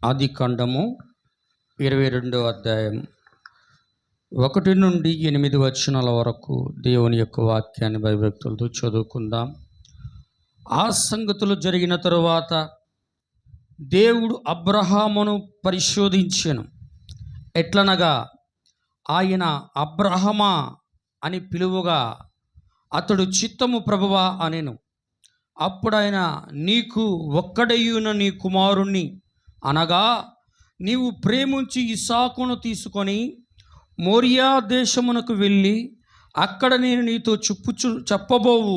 ఆదికాండము 22వ అధ్యాయం 1 నుండి 8 వచనాల వరకు దేవుని యొక్క వాక్యాన్ని భయభక్తులతో చదువుకుందాం. ఆ సంగతులు జరిగిన తరువాత దేవుడు అబ్రహామును పరిశోధించెను. ఎట్లనగా ఆయన అబ్రహమా అని పిలువగా అతడు చిత్తము ప్రభువా అనెను. అప్పుడు ఆయన, నీకు ఒక్కడయ్యున్న నీ కుమారుణ్ణి అనగా నీవు ప్రేమించి ఇస్సాకును తీసుకొని మోరియా దేశమునకు వెళ్ళి అక్కడ నేను నీతో చెప్పబోవు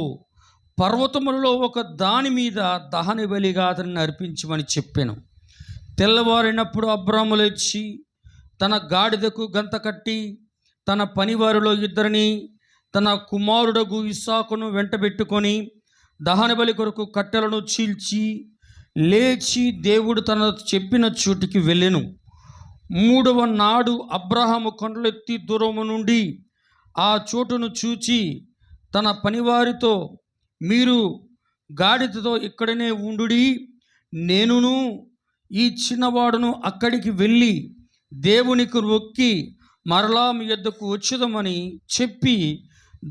పర్వతములలో ఒక దాని మీద దహన బలిగా అతన్ని అర్పించమని చెప్పాను. తెల్లవారినప్పుడు అబ్రాము లేచి తన గాడిదకు గంత కట్టి తన పనివారిలో ఇద్దరిని తన కుమారుడగు ఇస్సాకును వెంటబెట్టుకొని దహన బలి కొరకు కట్టెలను చీల్చి లేచి దేవుడు తన చెప్పిన చోటికి వెళ్ళెను. 3వ నాడు అబ్రహాము కన్నులెత్తి దూరము నుండి ఆ చోటును చూచి తన పనివారితో, మీరు గాడిదతో ఇక్కడనే ఉండుడి, నేనును ఈ చిన్నవాడును అక్కడికి వెళ్ళి దేవునికి మొక్కి మరలా మీ యొద్దకు వచ్చుదామని చెప్పి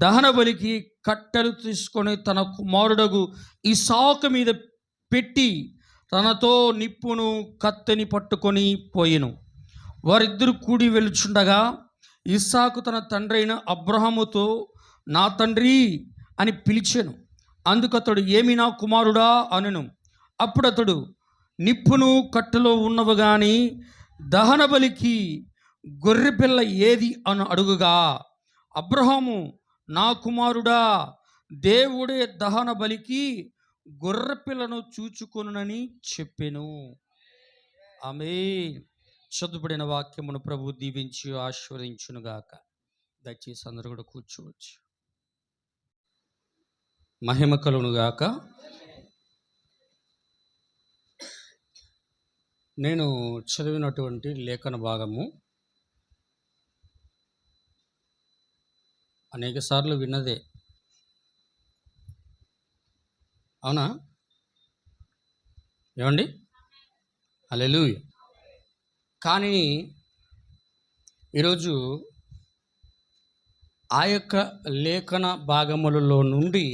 దహన బలికి కట్టెలు తీసుకొని తన కుమారుడగు ఇస్సాకు మీద పెట్టి తనతో నిప్పును కత్తెని పట్టుకొని పోయెను. వారిద్దరు కూడి వెలుచుండగా ఇస్సాకు తన తండ్రి అయిన అబ్రహాముతో, నా తండ్రి అని పిలిచెను. అందుకతడు, ఏమి నా కుమారుడా అనెను. అప్పుడు అతడు, నిప్పును కట్టెలో ఉన్నవి గాని దహన బలికి గొర్రెపిల్ల ఏది అని అడుగుగా, అబ్రహాము, నా కుమారుడా, దేవుడే దహన బలికి గొర్రెపిల్లను చూచుకొనునని చెప్పెను. ఆమేన్. చదువుబడిన వాక్యమును ప్రభు దీవించి ఆశీర్వదించునుగాక. దయచేసి అందరూ కూడా కూర్చోవచ్చు. మహిమ కలుగునుగాక. నేను చదివినటువంటి లేఖన భాగము అనేక సార్లు విన్నదే, అవునా? ఏమండి? హల్లెలూయా. కానీ ఈరోజు ఆ యొక్క లేఖన భాగములలో నుండి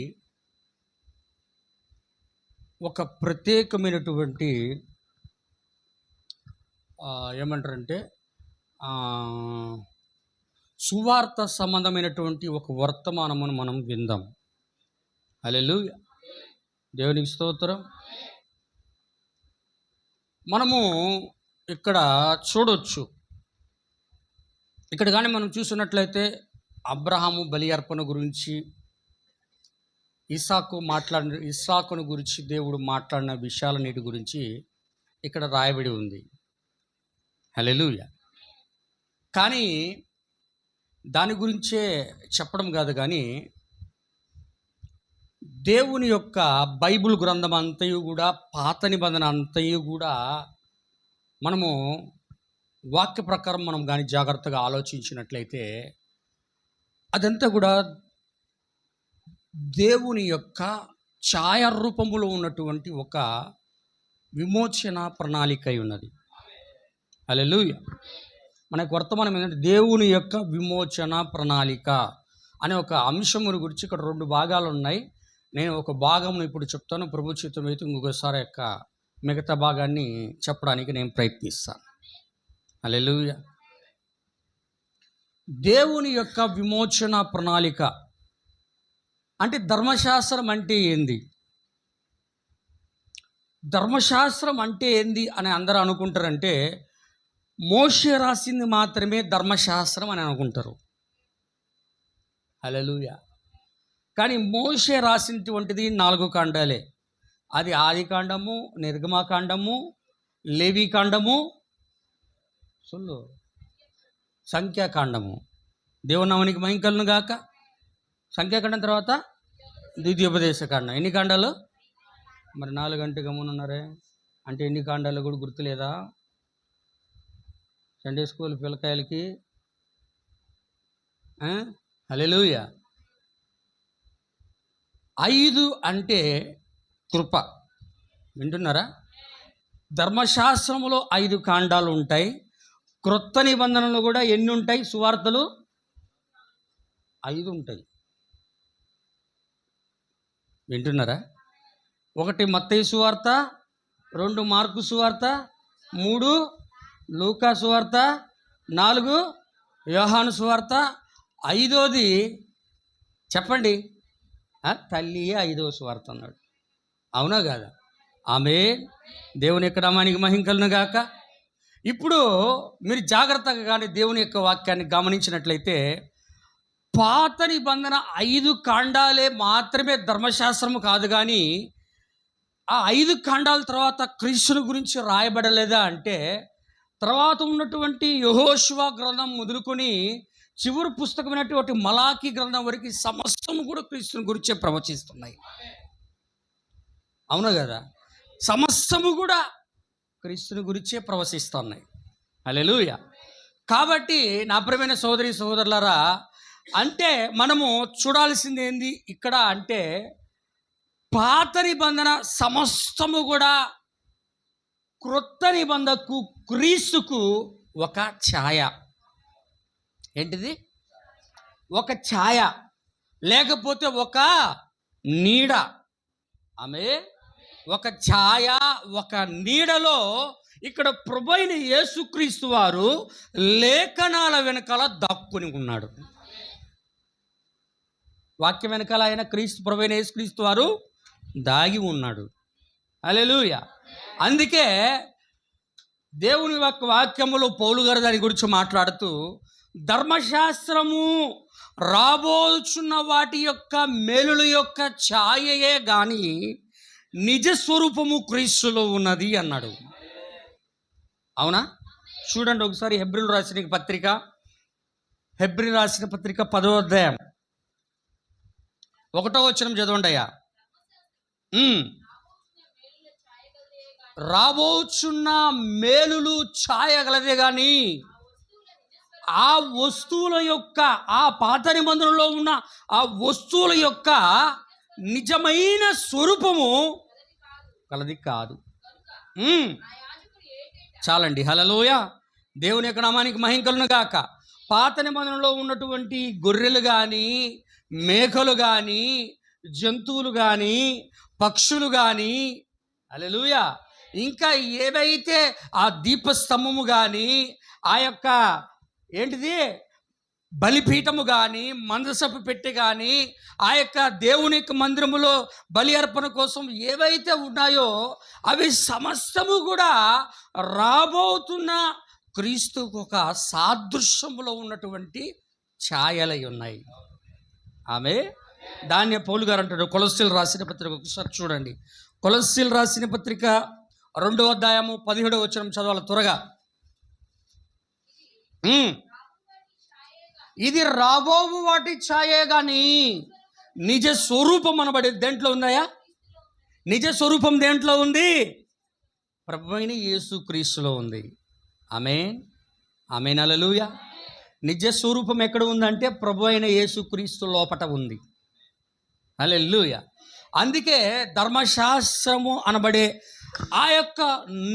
ఒక ప్రత్యేకమైనటువంటి ఏమంటారంటే సువార్త సంబంధమైనటువంటి ఒక వర్తమానమును మనం విందాం. హల్లెలూయా. దేవునికి స్తోత్రం. మనము ఇక్కడ చూడొచ్చు, ఇక్కడ కానీ మనం చూసినట్లయితే అబ్రహాము బలి అర్పణ గురించి, ఇస్సాకును గురించి దేవుడు మాట్లాడిన విషయాలన్నిటి గురించి ఇక్కడ రాయబడి ఉంది. హల్లెలూయా. కానీ దాని గురించే చెప్పడం కాదు, కానీ దేవుని యొక్క బైబిల్ గ్రంథం అంతయు కూడా, పాత నిబంధన అంతయు కూడా మనము వాక్య ప్రకారం మనం కానీ జాగ్రత్తగా ఆలోచించినట్లయితే అదంతా కూడా దేవుని యొక్క ఛాయారూపములో ఉన్నటువంటి ఒక విమోచన ప్రణాళిక అయి ఉన్నది. హల్లెలూయా. మనకు వర్తమానం ఏంటంటే దేవుని యొక్క విమోచన ప్రణాళిక అనే ఒక అంశమును గురించి ఇక్కడ 2 భాగాలు ఉన్నాయి. నేను ఒక భాగమును ఇప్పుడు చెప్తాను. ప్రభు చిత్తం అయితే ఇంకొకసారి యొక్క మిగతా భాగాన్ని చెప్పడానికి నేను ప్రయత్నిస్తాను. హల్లెలూయా. దేవుని యొక్క విమోచన ప్రణాళిక అంటే ధర్మశాస్త్రం అంటే ఏంది? ధర్మశాస్త్రం అంటే ఏంది అని అందరూ అనుకుంటారంటే, మోషే రాసింది మాత్రమే ధర్మశాస్త్రం అని అనుకుంటారు. హల్లెలూయా. కానీ మోషే రాసినటువంటిది 4 కాండాలే. అది ఆదికాండము, నిర్గమకాండము, లేవీకాండము, సంఖ్యాకాండము. దేవుని నామానికి మహిమ కలుగును గాక. సంఖ్యాకాండం తర్వాత ద్వితీయోపదేశకాండం. ఎన్ని కాండాలు? మరి 4 గంటలు గమ్మునున్నారే అంటే ఎన్ని కాండాలు కూడా గుర్తులేదా? Sunday school పిల్లకాయలకి. హల్లెలూయా. 5 అంటే కృప. వింటున్నారా? ధర్మశాస్త్రములో 5 కాండాలు ఉంటాయి. క్రొత్త నిబంధనలు కూడా ఎన్ని ఉంటాయి? సువార్తలు 5 ఉంటాయి. వింటున్నారా? 1 మత్తయి సువార్త, 2 మార్కు సువార్త, 3 లూకా సువార్త, 4 యోహాను సువార్త, 5ది చెప్పండి, తల్లియే 5వ సువార్త అన్నాడు. అవునా కాదా? ఆమేన్. దేవుని యొక్క నామానికి మహిమ కలుగును గాక. ఇప్పుడు మీరు జాగ్రత్తగా కానీ దేవుని యొక్క వాక్యాన్ని గమనించినట్లయితే, పాత నిబంధన 5 కాండాలే మాత్రమే ధర్మశాస్త్రము కాదు, కానీ ఆ 5 కాండాల తర్వాత క్రీస్తుని గురించి రాయబడలేదా అంటే, తర్వాత ఉన్నటువంటి యెహోషువ గ్రంథం మొదలుకొని చివరి పుస్తకమైనటువంటి మలాకి గ్రంథం వరకు సమస్తము కూడా క్రీస్తుని గురించే ప్రవచిస్తున్నాయి. అవునా కదా? సమస్తము కూడా క్రీస్తుని గురించే ప్రవచిస్తున్నాయి. హల్లెలూయా. కాబట్టి నా ప్రియమైన సోదరి సోదరులారా, అంటే మనము చూడాల్సింది ఏంది ఇక్కడ అంటే, పాత నిబంధన సమస్తము కూడా క్రొత్త నిబంధనకు క్రీస్తుకు ఒక ఛాయ. ఏంటిది? ఒక ఛాయ, లేకపోతే ఒక నీడ. ఆమె ఒక ఛాయ, ఒక నీడలో ఇక్కడ ప్రభువైన యేసుక్రీస్తు వారు లేఖనాల వెనకాల దాక్కుని ఉన్నాడు. వాక్యం వెనకాల ఆయన ప్రభువైన యేసుక్రీస్తు వారు దాగి ఉన్నాడు. హల్లెలూయా. అందుకే దేవుని యొక్క వాక్యములో పౌలు గారు దాని గురించి మాట్లాడుతూ, ధర్మశాస్త్రము రాబోచున్న వాటి యొక్క మేలుల యొక్క ఛాయయే గాని నిజ స్వరూపము క్రీస్తులో ఉన్నది అన్నాడు. అవునా? చూడండి ఒకసారి హెబ్రీయులకు రాసిన పత్రిక, హెబ్రీయులకు రాసిన పత్రిక 10వ అధ్యాయం 1వ వచనం చదవండి అయ్యా. రాబోచున్న మేలులు ఛాయగలదే కానీ ఆ వస్తువుల యొక్క, ఆ పాత నిబంధనలో ఉన్న ఆ వస్తువుల యొక్క నిజమైన స్వరూపము కలది కాదు. చాలండి. హల్లెలూయా. దేవుని యొక్క నామానికి మహిమ కలుగును గాక. పాత నిబంధనలో ఉన్నటువంటి గొర్రెలు కానీ, మేకలు కానీ, జంతువులు కానీ, పక్షులు కానీ, హల్లెలూయా, ఇంకా ఏవైతే ఆ దీపస్తంభము కానీ, ఆ యొక్క ఏంటిది బలిపీఠము కానీ, మందసపు పెట్టె కానీ, ఆ యొక్క దేవుని యొక్క మందిరములో బలి అర్పణ కోసం ఏవైతే ఉన్నాయో అవి సమస్తము కూడా రాబోతున్న క్రీస్తుకు ఒక సాదృశ్యములో ఉన్నటువంటి ఛాయలై ఉన్నాయి. ఆమె దాన్ని పౌలు గారు అంటాడు. కొలస్సీలు రాసిన పత్రిక ఒకసారి చూడండి. కొలస్సీలు రాసిన పత్రిక 2వ అధ్యాయము 17వ వచనం చదవాలి త్వరగా. ఇది రాబోవు వాటి ఛాయే కానీ నిజ స్వరూపం అనబడి దేంట్లో ఉందాయా? నిజ స్వరూపం దేంట్లో ఉంది? ప్రభువైన యేసుక్రీస్తులో ఉంది. ఆమేన్, ఆమేన్, హల్లెలూయా. నిజ స్వరూపం ఎక్కడ ఉందంటే ప్రభువైన యేసుక్రీస్తు లోపట ఉంది. హల్లెలూయా. అందుకే ధర్మశాస్త్రము అనబడే ఆ యొక్క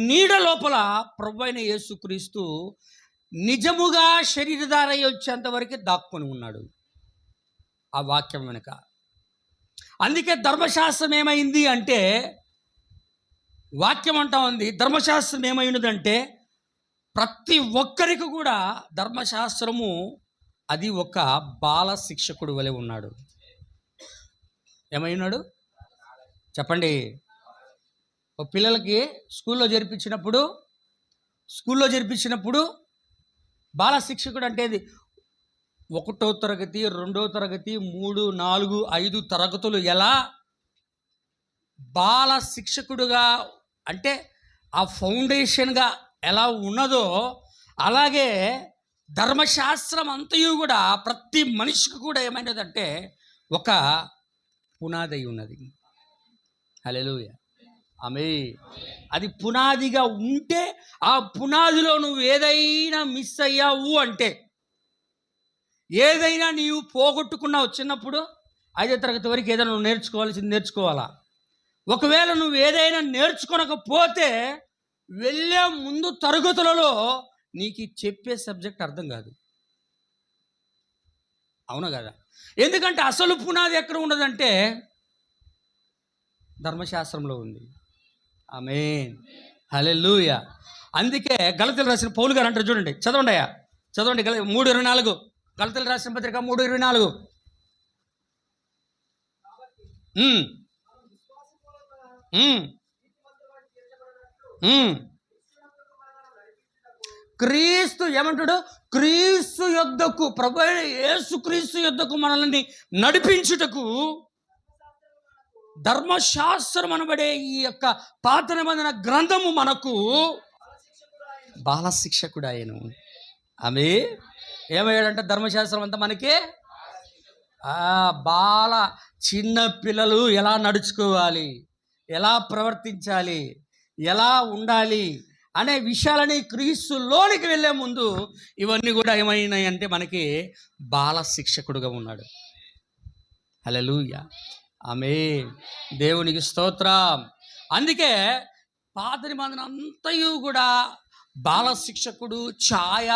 నీడ లోపల ప్రభువైన యేసుక్రీస్తు నిజముగా శరీరధారై వచ్చేంత వరకు దాక్కుని ఉన్నాడు ఆ వాక్యం వెనుక. అందుకే ధర్మశాస్త్రం ఏమైంది అంటే, వాక్యం అంటా ఉంది, ధర్మశాస్త్రం ఏమైనదంటే ప్రతి ఒక్కరికి కూడా ధర్మశాస్త్రము అది ఒక బాల శిక్షకుడు వలె ఉన్నాడు. ఏమై ఉన్నాడు చెప్పండి. పిల్లలకి స్కూల్లో జరిపించినప్పుడు బాల శిక్షకుడు అంటే 1వ తరగతి, 2వ తరగతి, 3, 4, 5 తరగతులు ఎలా బాల శిక్షకుడుగా అంటే ఆ ఫౌండేషన్గా ఎలా ఉన్నదో, అలాగే ధర్మశాస్త్రం అంతయు కూడా ప్రతి మనిషికి కూడా ఏమైనదంటే ఒక పునాది ఉన్నది. హల్లెలూయా. ఆమేన్. అది పునాదిగా ఉంటే, ఆ పునాదిలో నువ్వు ఏదైనా మిస్ అయ్యావు అంటే, ఏదైనా నీవు పోగొట్టుకున్నావు చిన్నప్పుడు 5వ తరగతి వరకు ఏదైనా నువ్వు నేర్చుకోవాలా, ఒకవేళ నువ్వు ఏదైనా నేర్చుకోనకపోతే వెళ్ళే ముందు తరగతులలో నీకు చెప్పే సబ్జెక్ట్ అర్థం కాదు. అవునా కదా? ఎందుకంటే అసలు పునాది ఎక్కడ ఉన్నదంటే ధర్మశాస్త్రంలో ఉంది. ఆమేన్, హల్లెలూయా. అందుకే గలతీయులకు రాసిన పౌలు గారు అంటారు చూడండి, చదవండి అయ్యా, చదవండి. 3:24 గలతీయులకు రాసిన పత్రిక 3:24. క్రీస్తు ఏమంటాడు? క్రీస్తు యొద్దకు, ప్రభు యేసు క్రీస్తు యొద్దకు మనల్ని నడిపించుటకు ధర్మశాస్త్రం అనబడే ఈ యొక్క పాత నిబంధన గ్రంథము మనకు బాలశిక్షకుడు ఆయను. ఆమె ఏమయ్యాడంటే ధర్మశాస్త్రం అంతా మనకి బాల చిన్న పిల్లలు ఎలా నడుచుకోవాలి, ఎలా ప్రవర్తించాలి, ఎలా ఉండాలి అనే విషయాలని క్రీస్తులోనికి వెళ్ళే ముందు ఇవన్నీ కూడా ఏమైనాయి అంటే మనకి బాల శిక్షకుడుగా ఉన్నాడు. హల్లెలూయా, ఆమేన్, దేవునికి స్తోత్రం. అందుకే పాత నిబంధన అంతయు కూడా బాల శిక్షకుడు ఛాయ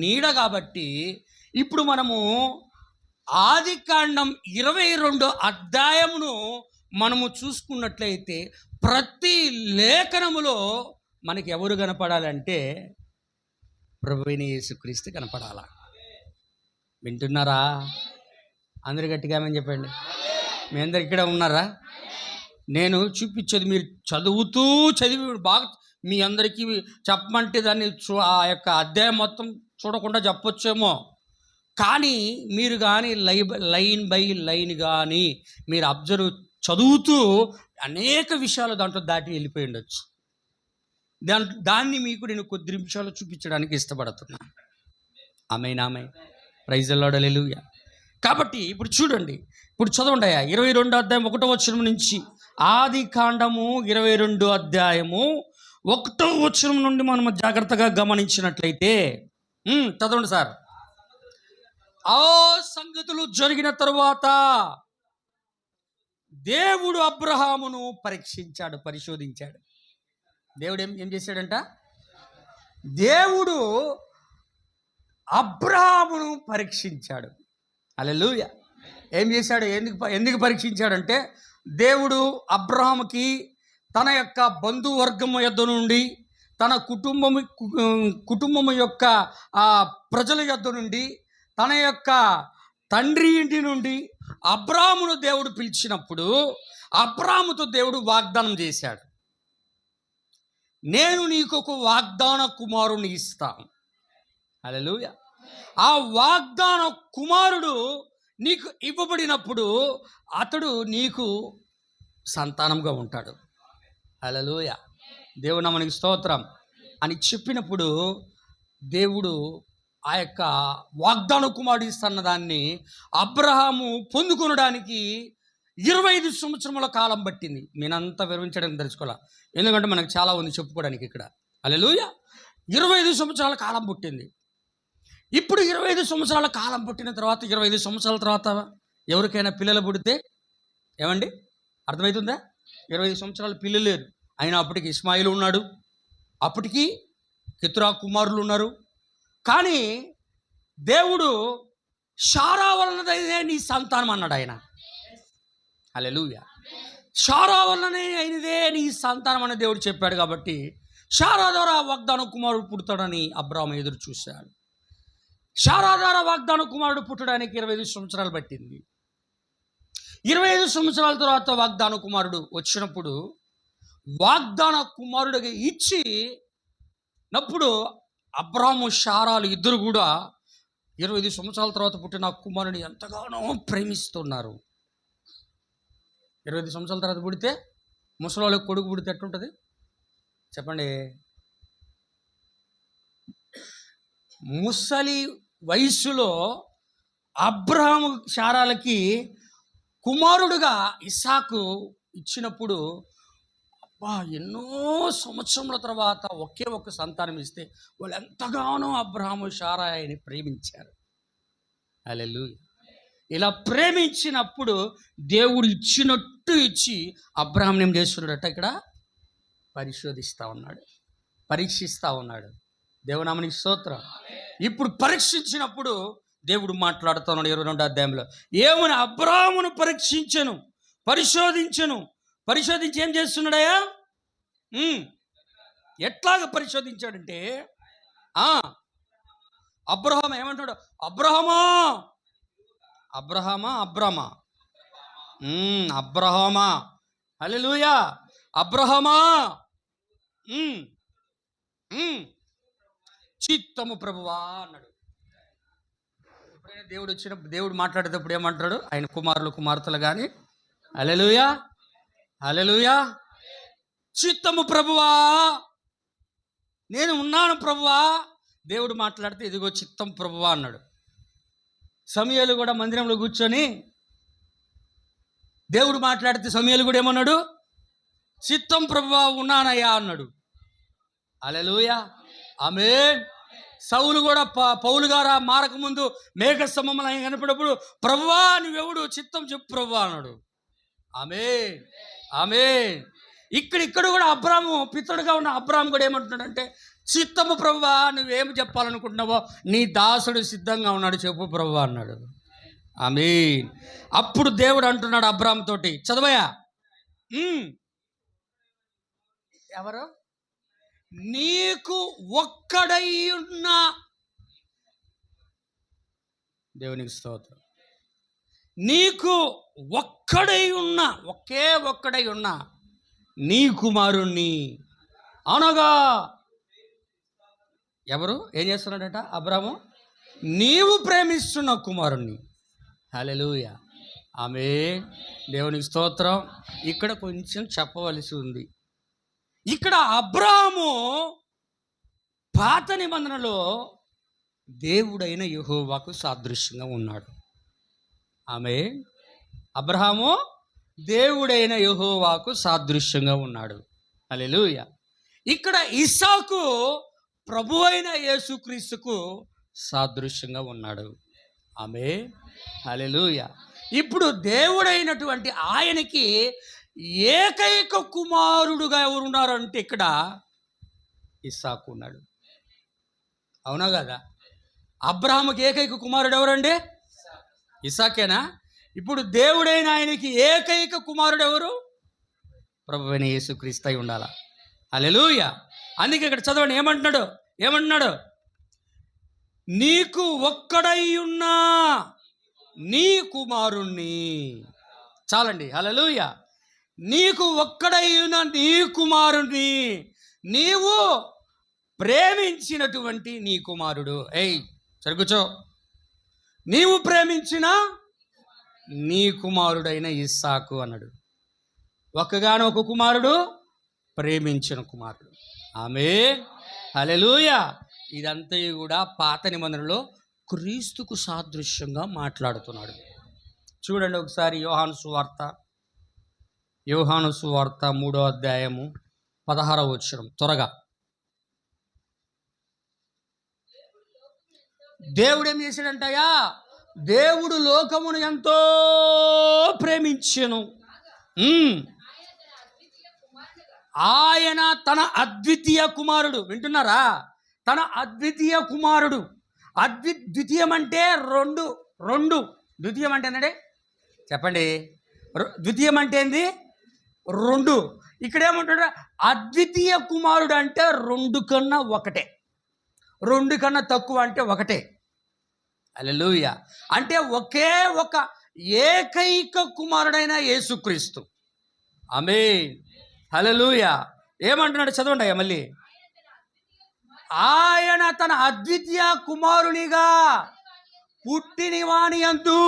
నీడ. కాబట్టి ఇప్పుడు మనము ఆదికాండం 22 అధ్యాయమును మనము చూసుకున్నట్లయితే ప్రతి లేఖనములో మనకి ఎవరు కనపడాలంటే ప్రభువైన యేసుక్రీస్తు కనపడాలా. వింటున్నారా? అందరు గట్టిగా ఏమని చెప్పండి. మీ అందరు ఇక్కడ ఉన్నారా? నేను చూపించేది మీరు చదివి బాగా మీ అందరికీ చెప్పమంటే దాన్ని ఆ యొక్క అధ్యాయం మొత్తం చూడకుండా చెప్పొచ్చేమో, కానీ మీరు కానీ లైన్ బై లైన్ కానీ మీరు అబ్జర్వ్ చదువుతూ అనేక విషయాలు దాంట్లో దాటి వెళ్ళిపోయి ఉండొచ్చు. దాన్ని మీకు నేను కొద్ది నిమిషాలు చూపించడానికి ఇష్టపడుతున్నా. ఆమేన్, ఆమేన్, ప్రైజ్ ది లార్డ్, హల్లెలూయా. కాబట్టి ఇప్పుడు చూడండి, ఇప్పుడు చదవండి అయ్యా 22 అధ్యాయం 1వ వచనం నుంచి. ఆది కాండము 22 అధ్యాయము 1వ వచనం నుండి మనం జాగ్రత్తగా గమనించినట్లయితే చదవండి సార్. ఆ సంగతులు జరిగిన తరువాత దేవుడు అబ్రహామును పరిశోధించాడు. దేవుడు ఏం చేశాడంట? దేవుడు అబ్రహామును పరీక్షించాడు. హల్లెలూయా. ఏం చేశాడు? ఎందుకు పరీక్షించాడంటే దేవుడు అబ్రహాముకి తన యొక్క బంధువర్గము యొద్ద నుండి, తన కుటుంబము యొక్క ప్రజల యొద్ద నుండి, తన యొక్క తండ్రి ఇంటి నుండి అబ్రాహామును దేవుడు పిలిచినప్పుడు అబ్రాహాముతో దేవుడు వాగ్దానం చేశాడు, నేను నీకు ఒక వాగ్దాన కుమారుని ఇస్తాను. హల్లెలూయా. ఆ వాగ్దాన కుమారుడు నీకు ఇవ్వబడినప్పుడు అతడు నీకు సంతానంగా ఉంటాడు. హల్లెలూయా, దేవుడు నామమునకు స్తోత్రం అని చెప్పినప్పుడు దేవుడు ఆ యొక్క వాగ్దాన కుమారుడు ఇస్తున్న దాన్ని అబ్రహాము పొందుకొనడానికి 25 సంవత్సరముల కాలం పట్టింది. నేనంతా వివరించడానికి తెలుసుకోవాలా, ఎందుకంటే మనకు చాలా ఉంది చెప్పుకోవడానికి ఇక్కడ. హల్లెలూయా. 25 సంవత్సరాల కాలం పుట్టింది. ఇప్పుడు 25 సంవత్సరాల కాలం పుట్టిన తర్వాత 25 సంవత్సరాల తర్వాత ఎవరికైనా పిల్లలు పుడితే ఏమండి అర్థమవుతుందా? 25 సంవత్సరాల పిల్లలు లేరు, అయినా అప్పటికి ఇస్మాయిల్ ఉన్నాడు, అప్పటికి కెతురా కుమారులు ఉన్నారు. కానీ దేవుడు షారా వలననే నీ సంతానం అన్నాడు ఆయన. హల్లెలూయా. షారా వలననే అయినదే నీ సంతానం అని దేవుడు చెప్పాడు. కాబట్టి షారా ద్వారా వాగ్దాన కుమారుడు పుడతాడని అబ్రాహాము ఎదురు చూశాడు. షారా ద్వారా వాగ్దాన కుమారుడు పుట్టడానికి 25 సంవత్సరాలు పట్టింది. 25 సంవత్సరాల తర్వాత వాగ్దాన కుమారుడు వచ్చినప్పుడు వాగ్దాన కుమారుడికి ఇచ్చినప్పుడు అబ్రాహాము షారాలు ఇద్దరు కూడా 25 సంవత్సరాల తర్వాత పుట్టిన కుమారుని ఎంతగానో ప్రేమిస్తున్నారు. 25 సంవత్సరాల తర్వాత పుడితే ముసలివాళ్ళకి కొడుకు పుడితే ఎట్లుంటుంది చెప్పండి? ముసలి వయస్సులో అబ్రహాము షారాలకి కుమారుడుగా ఇస్సాకు ఇచ్చినప్పుడు ఎన్నో సంవత్సరముల తర్వాత ఒకే ఒక్క సంతానం ఇస్తే వాళ్ళు ఎంతగానో అబ్రహాము షారాయని ప్రేమించారు. హల్లెలూయా. ఇలా ప్రేమించినప్పుడు దేవుడు ఇచ్చినట్టు ఇచ్చి అబ్రహాంని ఏం చేస్తున్నాడట? ఇక్కడ పరిశోధిస్తూ ఉన్నాడు. పరీక్షిస్తూ ఉన్నాడు. దేవునామనికి స్తోత్రం. ఇప్పుడు పరీక్షించినప్పుడు దేవుడు మాట్లాడుతున్నాడు 22వ అధ్యాయంలో. ఏమని? అబ్రాహామును పరిశోధించి ఏం చేస్తున్నాడయ్యా? ఎట్లాగ పరిశోధించాడంటే అబ్రహాము ఏమంటాడు? అబ్రహామా హల్లెలూయా, అబ్రహామా చిత్తము ప్రభువా అన్నాడు. ఎప్పుడైనా దేవుడు మాట్లాడేటప్పుడు ఏమంటాడు? ఆయన కుమార్తెలు కానీ హల్లెలూయా చిత్తము ప్రభువా, నేను ఉన్నాను ప్రభువా. దేవుడు మాట్లాడితే ఇదిగో చిత్తం ప్రభువా అన్నాడు. సమూయేలు కూడా మందిరంలో కూర్చొని దేవుడు మాట్లాడితే సమూయేలు కూడా ఏమన్నాడు? చిత్తం ప్రభువా, ఉన్నానయ్యా అన్నాడు. హల్లెలూయా, ఆమేన్. సౌలు కూడా పౌలు గారు మారక ముందు మేఘ స్తంభంలో ఆయన కనపడినప్పుడు ప్రభువా నువ్వెవడు? చిత్తం చెప్పు ప్రభువా అన్నాడు. ఆమేన్. ఇక్కడ కూడా అబ్రాము, పితరుడుగా ఉన్న అబ్రాము కూడా ఏమంటున్నాడంటే చిత్తము ప్రభువా, నువ్వేమి చెప్పాలనుకుంటున్నావో నీ దాసుడు సిద్ధంగా ఉన్నాడు, చెప్పు ప్రభువా అన్నాడు. ఆమేన్. అప్పుడు దేవుడు అంటున్నాడు అబ్రాము తోటి, చదవయా, ఎవరు? నీకు ఒక్కడై ఉన్న, దేవునికి స్తోత్రం, నీకు ఒక్కడై ఉన్న, ఒక్కడై ఉన్న నీ కుమారుణ్ణి అనగా, ఎవరు? ఏం చేస్తున్నాడట అబ్రాము? నీవు ప్రేమిస్తున్న కుమారుణ్ణి. హల్లెలూయా, ఆమేన్. దేవునికి స్తోత్రం. ఇక్కడ కొంచెం చెప్పవలసి ఉంది. ఇక్కడ అబ్రాము పాత నిబంధనలో దేవుడైన యెహోవాకు సాదృశ్యంగా ఉన్నాడు. ఆమేన్. అబ్రహాము దేవుడైన యెహోవాకు సాదృశ్యంగా ఉన్నాడు. హల్లెలూయా. ఇక్కడ ఇస్సాకు ప్రభువైన యేసుక్రీస్తుకు సాదృశ్యంగా ఉన్నాడు. ఆమేన్. హల్లెలూయా. ఇప్పుడు దేవుడైనటువంటి ఆయనకి ఏకైక కుమారుడుగా ఎవరున్నారు అంటే ఇక్కడ ఇస్సాకు ఉన్నాడు. అవునా కదా? అబ్రహాముకి ఏకైక కుమారుడు ఎవరండి? ఇస్సాకేనా? ఇప్పుడు దేవుడైన ఆయనకి ఏకైక కుమారుడు ఎవరు? ప్రభువైన యేసుక్రీస్తు అయి ఉండాలా. హల్లెలూయా. అందుకే ఇక్కడ చదవండి, ఏమంటున్నాడు? నీకు ఒక్కడై ఉన్న నీ కుమారుణ్ణి. చాలండి. హల్లెలూయా. నీకు ఒక్కడై ఉన్న నీ కుమారుణ్ణి, నీవు ప్రేమించినటువంటి నీ కుమారుడు. సరిగుచో. నీవు ప్రేమించిన నీ కుమారుడైన ఇస్సాకు అన్నాడు. ఒక్కగానొక కుమారుడు, ప్రేమించిన కుమారుడు. ఆమేన్. హల్లెలూయా. ఇదంతా కూడా పాత నిబంధనలో క్రీస్తుకు సాదృశ్యంగా మాట్లాడుతున్నాడు. చూడండి ఒకసారి యోహాను సువార్త 3వ అధ్యాయము 16వ వచనం త్వరగా. దేవుడు ఏం చేశాడంటయా? దేవుడు లోకమును ఎంతో ప్రేమించెను, ఆయన తన అద్వితీయ కుమారుడు. వింటున్నారా? తన అద్వితీయ కుమారుడు. ద్వితీయం అంటే రెండు. ద్వితీయం అంటే ఏంటంటే చెప్పండి. ద్వితీయం అంటే ఏంది? రెండు. ఇక్కడ ఏమంటాడు? అద్వితీయ కుమారుడు అంటే రెండు కన్నా ఒకటే, రెండు కన్నా తక్కువ అంటే ఒకటే. హల్లెలూయా. అంటే ఒకే ఒక ఏకైక కుమారుడైన యేసుక్రీస్తు. ఆమేన్. హల్లెలూయా. ఏమంటున్నాడు? చదవండి అయ్యా మళ్ళీ. ఆయన తన అద్వితీయ కుమారునిగా పుట్టిన వాని యందు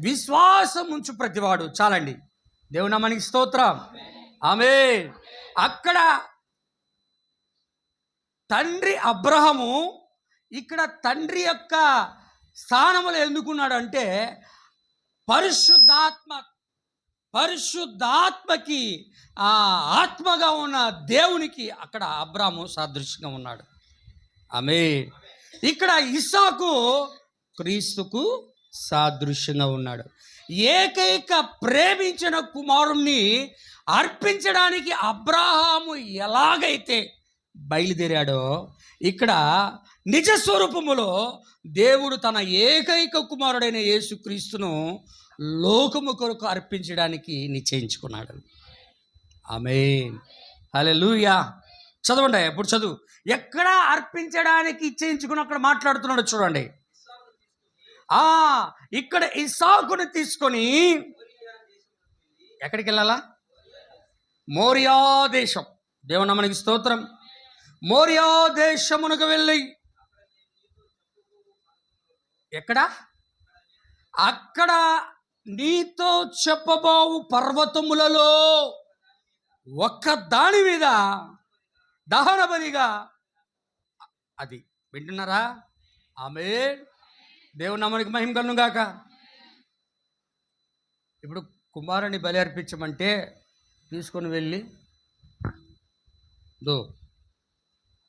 విశ్వాసం ఉంచు ప్రతివాడు. చాలండి. దేవుని నామానికి స్తోత్రం. ఆమేన్. అక్కడ తండ్రి అబ్రహాము ఇక్కడ తండ్రి యొక్క స్థానంలో ఎందుకున్నాడు అంటే పరిశుద్ధాత్మకి ఆత్మగా ఉన్న దేవునికి అక్కడ అబ్రాము సాదృశ్యంగా ఉన్నాడు. ఆమేన్. ఇక్కడ ఇస్సాకు క్రీస్తుకు సాదృశ్యంగా ఉన్నాడు. ఏకైక ప్రేమించిన కుమారుణ్ణి అర్పించడానికి అబ్రాహాము ఎలాగైతే బయలుదేరాడో, ఇక్కడ నిజ స్వరూపములో దేవుడు తన ఏకైక కుమారుడైన యేసుక్రీస్తును లోకము కొరకు అర్పించడానికి నిశ్చయించుకున్నాడు. ఆమేన్, హల్లెలూయా. చదవండి, ఎప్పుడు చదువు. ఎక్కడ అర్పించడానికి నిశ్చయించుకుని అక్కడ మాట్లాడుతున్నాడు చూడండి. ఇక్కడ ఇస్సాకును తీసుకొని ఎక్కడికి వెళ్ళాలా? మోరియా దేశం. దేవుని నామానికి స్తోత్రం. మోరియా దేశమునకు వెళ్ళి అక్కడ నీతో చెప్పబోవు పర్వతములలో ఒక్క దాని మీద దహన బలిగా, అది వింటున్నారా? ఆమేన్, దేవుని నామానికి మహిమ కలుగును గాక. ఇప్పుడు కుమారుని బలి అర్పించమంటే తీసుకొని వెళ్ళి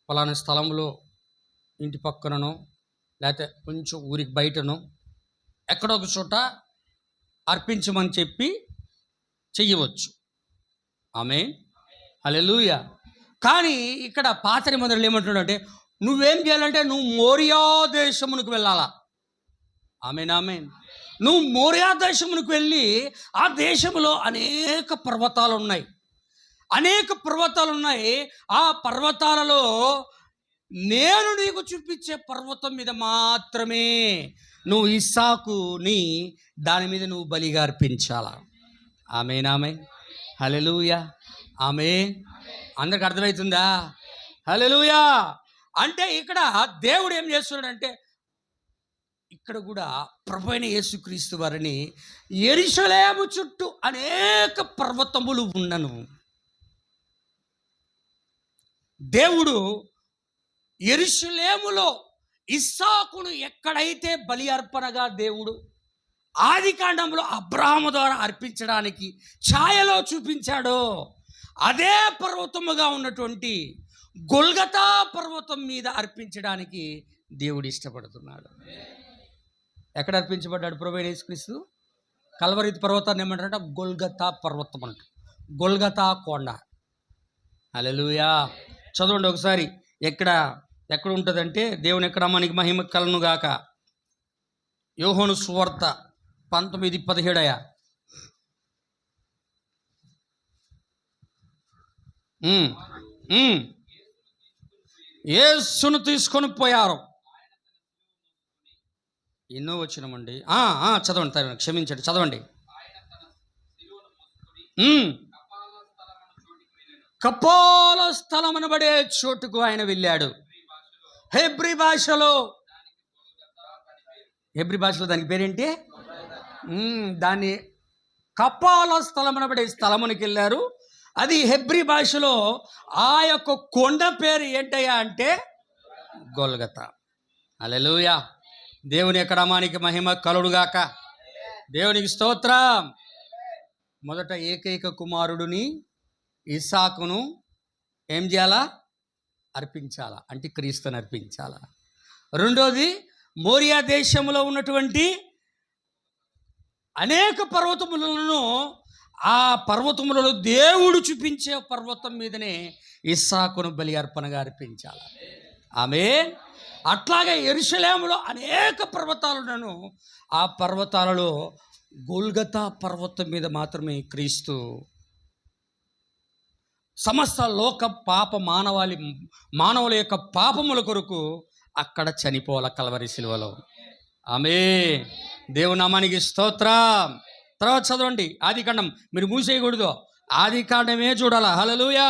ఫలానా స్థలంలో ఇంటి పక్కనను లేకపోతే కొంచెం ఊరికి బయటను ఎక్కడో ఒక చోట అర్పించమని చెప్పి చెయ్యవచ్చు. ఆమేన్, హల్లెలూయా. కానీ ఇక్కడ పాత నిబంధనలు ఏమంటున్నాడంటే, నువ్వేం చేయాలంటే నువ్వు మోరియా దేశమునకు వెళ్ళాలా. ఆమేన్, ఆమేన్. నువ్వు మోరియా దేశమునకు వెళ్ళి ఆ దేశంలో అనేక పర్వతాలు ఉన్నాయి. ఆ పర్వతాలలో నేను నీకు చూపించే పర్వతం మీద మాత్రమే నువ్వు ఇస్సాకుని దాని మీద నువ్వు బలిగా అర్పించాలా. ఆమేన్, ఆమేన్, హల్లెలూయా. ఆమేన్. అందరికి అర్థమవుతుందా? హల్లెలూయా. అంటే ఇక్కడ దేవుడు ఏం చేస్తున్నాడంటే, ఇక్కడ కూడా ప్రభువైన యేసుక్రీస్తు వారిని యెరూషలేము చుట్టూ అనేక పర్వతములు ఉన్నను. దేవుడు యెరూషలేములో ఇస్సాకును ఎక్కడైతే బలి అర్పణగా దేవుడు ఆది కాండంలో అబ్రాహాము ద్వారా అర్పించడానికి ఛాయలో చూపించాడో, అదే పర్వతముగా ఉన్నటువంటి గొల్గతా పర్వతం మీద అర్పించడానికి దేవుడు ఇష్టపడుతున్నాడు. ఎక్కడ అర్పించబడ్డాడు ప్రభువైన యేసుక్రీస్తు? కల్వరి పర్వతాన్ని ఏమంటారంటే గొల్గతా పర్వతం అంట, గొల్గతా కొండ. హల్లెలూయా. చదవండి ఒకసారి. ఎక్కడ ఉంటుందంటే, దేవుని ఎక్కడ మనకి మహిమ కలుగును గాక. యోహాను సువార్త 19:17. యేసును తీసుకొని పోయారు. ఎన్నో వచ్చినమండి. చదవండి, క్షమించండి, చదవండి. కపాల స్థలం అనబడే చోటుకు ఆయన వెళ్ళాడు. హెబ్రీ భాషలో దానికి పేరేంటి? దాన్ని కపాల స్థలం అనబడే స్థలమునికి వెళ్ళారు. అది హెబ్రీ భాషలో ఆ యొక్క కొండ పేరు ఏంటయ్యా అంటే గొల్గతా. హల్లెలూయా. దేవుని యొక్క నామానికి మహిమ కలుగుగాక. దేవునికి స్తోత్రం. మొదట ఏకైక కుమారుడిని ఇస్సాకును ఏం చేయాలా? అర్పించాలా, అంటే క్రీస్తుని అర్పించాలా. రెండోది, మోరియా దేశంలో ఉన్నటువంటి అనేక పర్వతములను, ఆ పర్వతములలో దేవుడు చూపించే పర్వతం మీదనే ఇస్సాకును బలి అర్పణగా అర్పించాలి. ఆమేన్. అట్లాగే యెరూషలేములో అనేక పర్వతాలను, ఆ పర్వతాలలో గొల్గతా పర్వతం మీద మాత్రమే క్రీస్తు సమస్త లోక పాప మానవుల యొక్క పాపముల కొరకు అక్కడ చనిపోవాల కల్వరి శిలువలో. ఆమేన్. దేవుని నామానికి స్తోత్రం. తర్వాత చదవండి ఆది కాండం. మీరు మూసేయకూడదు, ఆది కాండమే చూడాలా. హల్లెలూయా.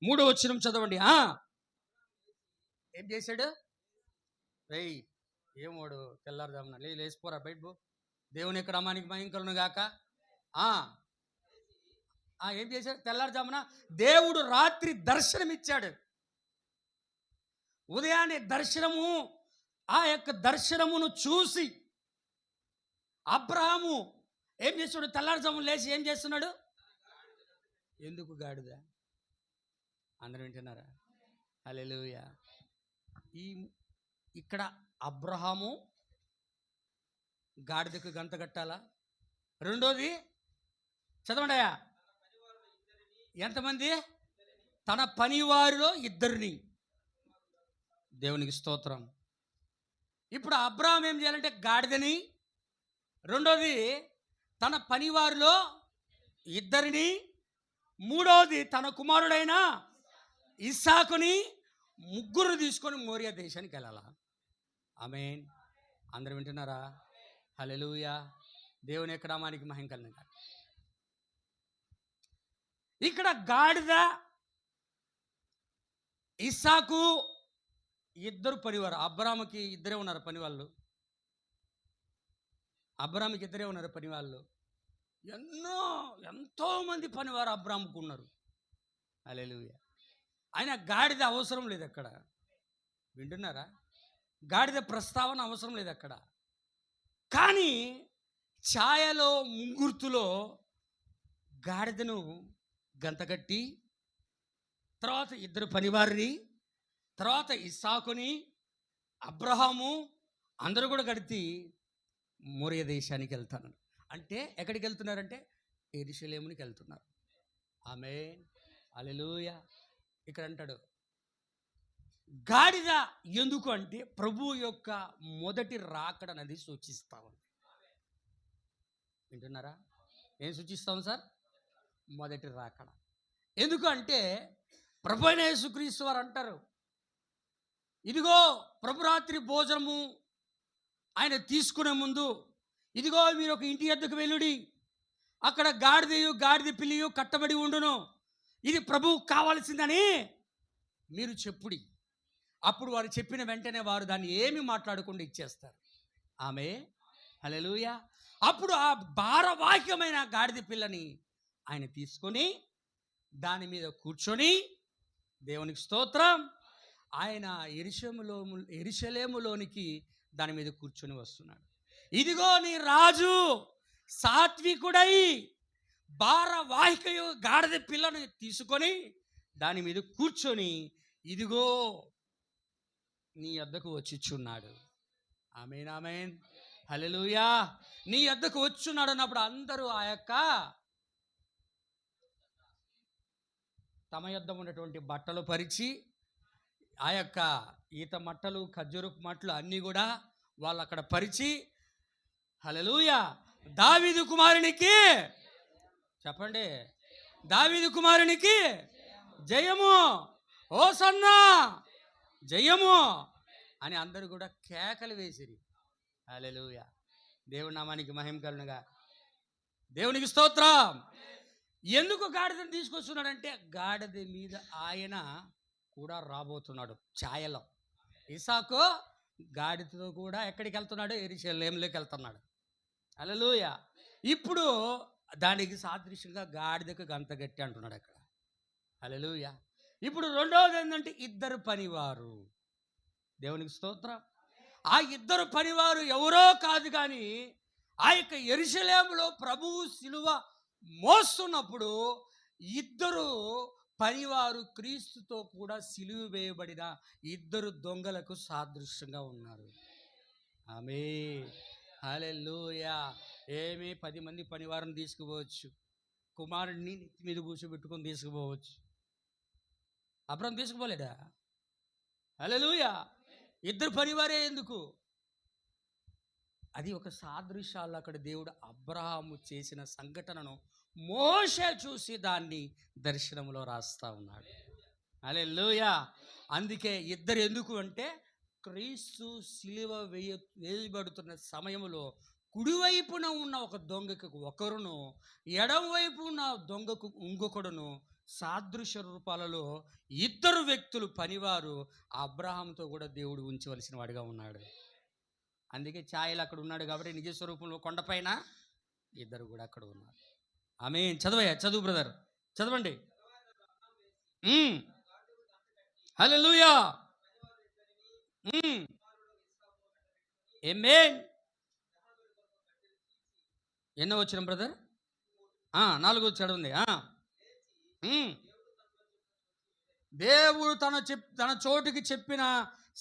3వ వచనం చదవండి. ఏం చేశాడు? ఏమోడు తెల్లారుదామున లేచిపోరా బయట పో. దేవుని యొక్క నామానికి మహిమ కలుగును గాక. ఏం చేశాడు? తెల్లారుజామున దేవుడు రాత్రి దర్శనమిచ్చాడు. ఉదయాన్నే దర్శనము, ఆ యొక్క దర్శనమును చూసి అబ్రాహాము ఏం చేస్తున్నాడు? తెల్లారుజామున లేచి ఏం చేస్తున్నాడు? ఎందుకు గాడిద? అందరూ వింటున్నారా? హల్లెలూయా. ఇక్కడ అబ్రహాము గాడిదకు గంత కట్టాలా? రెండోది చదవండి అయ్యా. ఎంతమంది? తన పనివారిలో ఇద్దరిని. దేవునికి స్తోత్రం. ఇప్పుడు అబ్రాహాం ఏం చేయాలంటే గాడిదని, రెండోది తన పనివారిలో ఇద్దరిని, మూడవది తన కుమారుడైన ఇస్సాకుని, ముగ్గురు తీసుకొని మోరియా దేశానికి వెళ్ళాల. ఆమేన్. అందరూ వింటున్నారా? హల్లెలూయా. దేవుని యొక్క నామానికి మహిమ కలుగును గాక. ఇక్కడ గాడిద, ఇస్సాకు ఇద్దరు పనివారు. అబ్రాహాముకి ఇద్దరే ఉన్నారు పనివాళ్ళు. అబ్రాహాముకి ఇద్దరే ఉన్నారు పనివాళ్ళు. ఎంతో మంది పనివారు అబ్రాహాముకు ఉన్నారు. హల్లెలూయా. ఆయన గాడిద అవసరం లేదు అక్కడ. వింటున్నారా? గాడిద ప్రస్తావన అవసరం లేదు అక్కడ. కానీ ఛాయలో ముంగుర్తులో గాడిదను గంతగట్టి, తర్వాత ఇద్దరు పనివారిని, తర్వాత ఇస్సాకుని, అబ్రహాము అందరూ కూడా గడిచి మోరియా దేశానికి వెళ్తాను. అంటే ఎక్కడికి వెళ్తున్నారంటే యెరూషలేమునికి వెళ్తున్నారు. ఆమేన్. హల్లెలూయా. ఇక్కడ అంటాడు గాడిద ఎందుకు అంటే ప్రభు యొక్క మొదటి రాకడనది సూచిస్తా ఉంది. వింటున్నారా? ఏం సూచిస్తాం సార్? మొదటి రాకడ. ఎందుకు అంటే ప్రభు అయిన యేసుక్రీస్తు వారు అంటారు, ఇదిగో ప్రభురాత్రి భోజనము ఆయన తీసుకునే ముందు, ఇదిగో మీరు ఒక ఇంటి వద్దకు వెళ్ళుడి, అక్కడ గాడిద పిల్లియు కట్టబడి ఉండును, ఇది ప్రభువు కావాల్సిందని మీరు చెప్పుడి. అప్పుడు వారు చెప్పిన వెంటనే వారు దాన్ని ఏమి మాట్లాడకుండా ఇచ్చేస్తారు. ఆమె హల్లెలూయా. అప్పుడు ఆ భారవాక్యమైన గాడిద పిల్లని ఆయన తీసుకొని దాని మీద కూర్చొని, దేవునికి స్తోత్రం, ఆయన యెరూషలేములోనికి దాని మీద కూర్చొని వస్తున్నాడు. ఇదిగో నీ రాజు సాత్వికుడై భారవాహికయు గాడిద పిల్లను తీసుకొని దాని మీద కూర్చొని, ఇదిగో నీ యొద్దకు వచ్చిచున్నాడు. ఆమేన్, ఆమేన్, హల్లెలూయా. నీ యొద్దకు వచ్చున్నాడు అన్నప్పుడు అందరూ ఆ యొక్క తమ యొద్ద ఉన్నటువంటి బట్టలు పరిచి, ఆ యొక్క ఈత మట్టలు, ఖర్జూరపు మట్టలు అన్నీ కూడా వాళ్ళు అక్కడ పరిచి, హల్లెలూయా, దావీదు కుమారునికి చెప్పండి, దావీదు కుమారునికి జయము, హోసన్నా జయము అని అందరూ కూడా కేకలు వేసిరి. హల్లెలూయా. దేవుని నామానికి మహిమ కలుగునుగా. దేవునికి స్తోత్రం. ఎందుకు గాడిదని తీసుకొస్తున్నాడంటే గాడిద మీద ఆయన కూడా రాబోతున్నాడు ఛాయలో. ఇస్సాకు గాడిదతో కూడా ఎక్కడికి వెళ్తున్నాడు? యెరూషలేములోకి వెళ్తున్నాడు. హల్లెలూయా. ఇప్పుడు దానికి సాదృశ్యంగా గాడిదకు గంతగట్టి అంటున్నాడు అక్కడ. హల్లెలూయా. ఇప్పుడు రెండవది ఏంటంటే ఇద్దరు పనివారు. దేవునికి స్తోత్రం. ఆ ఇద్దరు పనివారు ఎవరో కాదు కానీ ఆ యొక్క యెరూషలేములో ప్రభువు శిలువ మోస్తున్నప్పుడు ఇద్దరు పనివారు క్రీస్తుతో కూడా సిలువ వేయబడిన ఇద్దరు దొంగలకు సాదృశ్యంగా ఉన్నారు. ఆమేన్, హల్లెలూయా. 10 మంది పనివారిని తీసుకుపోవచ్చు, కుమారుడిని నెత్తి మీద కూర్చోబెట్టుకొని తీసుకుపోవచ్చు. అబ్రాహాం తీసుకుపోలేదా? హల్లెలూయా. ఇద్దరు పనివారే ఎందుకు? అది ఒక సాదృశ్యాలు. అక్కడ దేవుడు అబ్రహాము చేసిన సంఘటనను మోషే చూసి దాన్ని దర్శనంలో రాస్తా ఉన్నాడు. హల్లెలూయా. అందుకే ఇద్దరు ఎందుకు అంటే క్రీస్తు సిలువ వేయబడుతున్న సమయంలో కుడివైపున ఉన్న ఒక దొంగకు ఒకరును, ఎడమవైపు ఉన్న దొంగకు ఇంకొకడును సాదృశ్య రూపాలలో ఇద్దరు వ్యక్తులు పనివారు అబ్రహాంతో కూడా దేవుడు ఉంచవలసిన వాడిగా ఉన్నాడు. అందుకే ఛాయలు అక్కడ ఉన్నాడు కాబట్టి నిజ స్వరూపంలో కొండపైన ఇద్దరు కూడా అక్కడ ఉన్నారు. ఆమేన్. చదవయ్యా, చదువు బ్రదర్, చదవండి. హల్లెలూయా. ఆమేన్. ఎన్నో వచ్చిన బ్రదర్? 4 చదవండి. దేవుడు తన చోటుకి చెప్పిన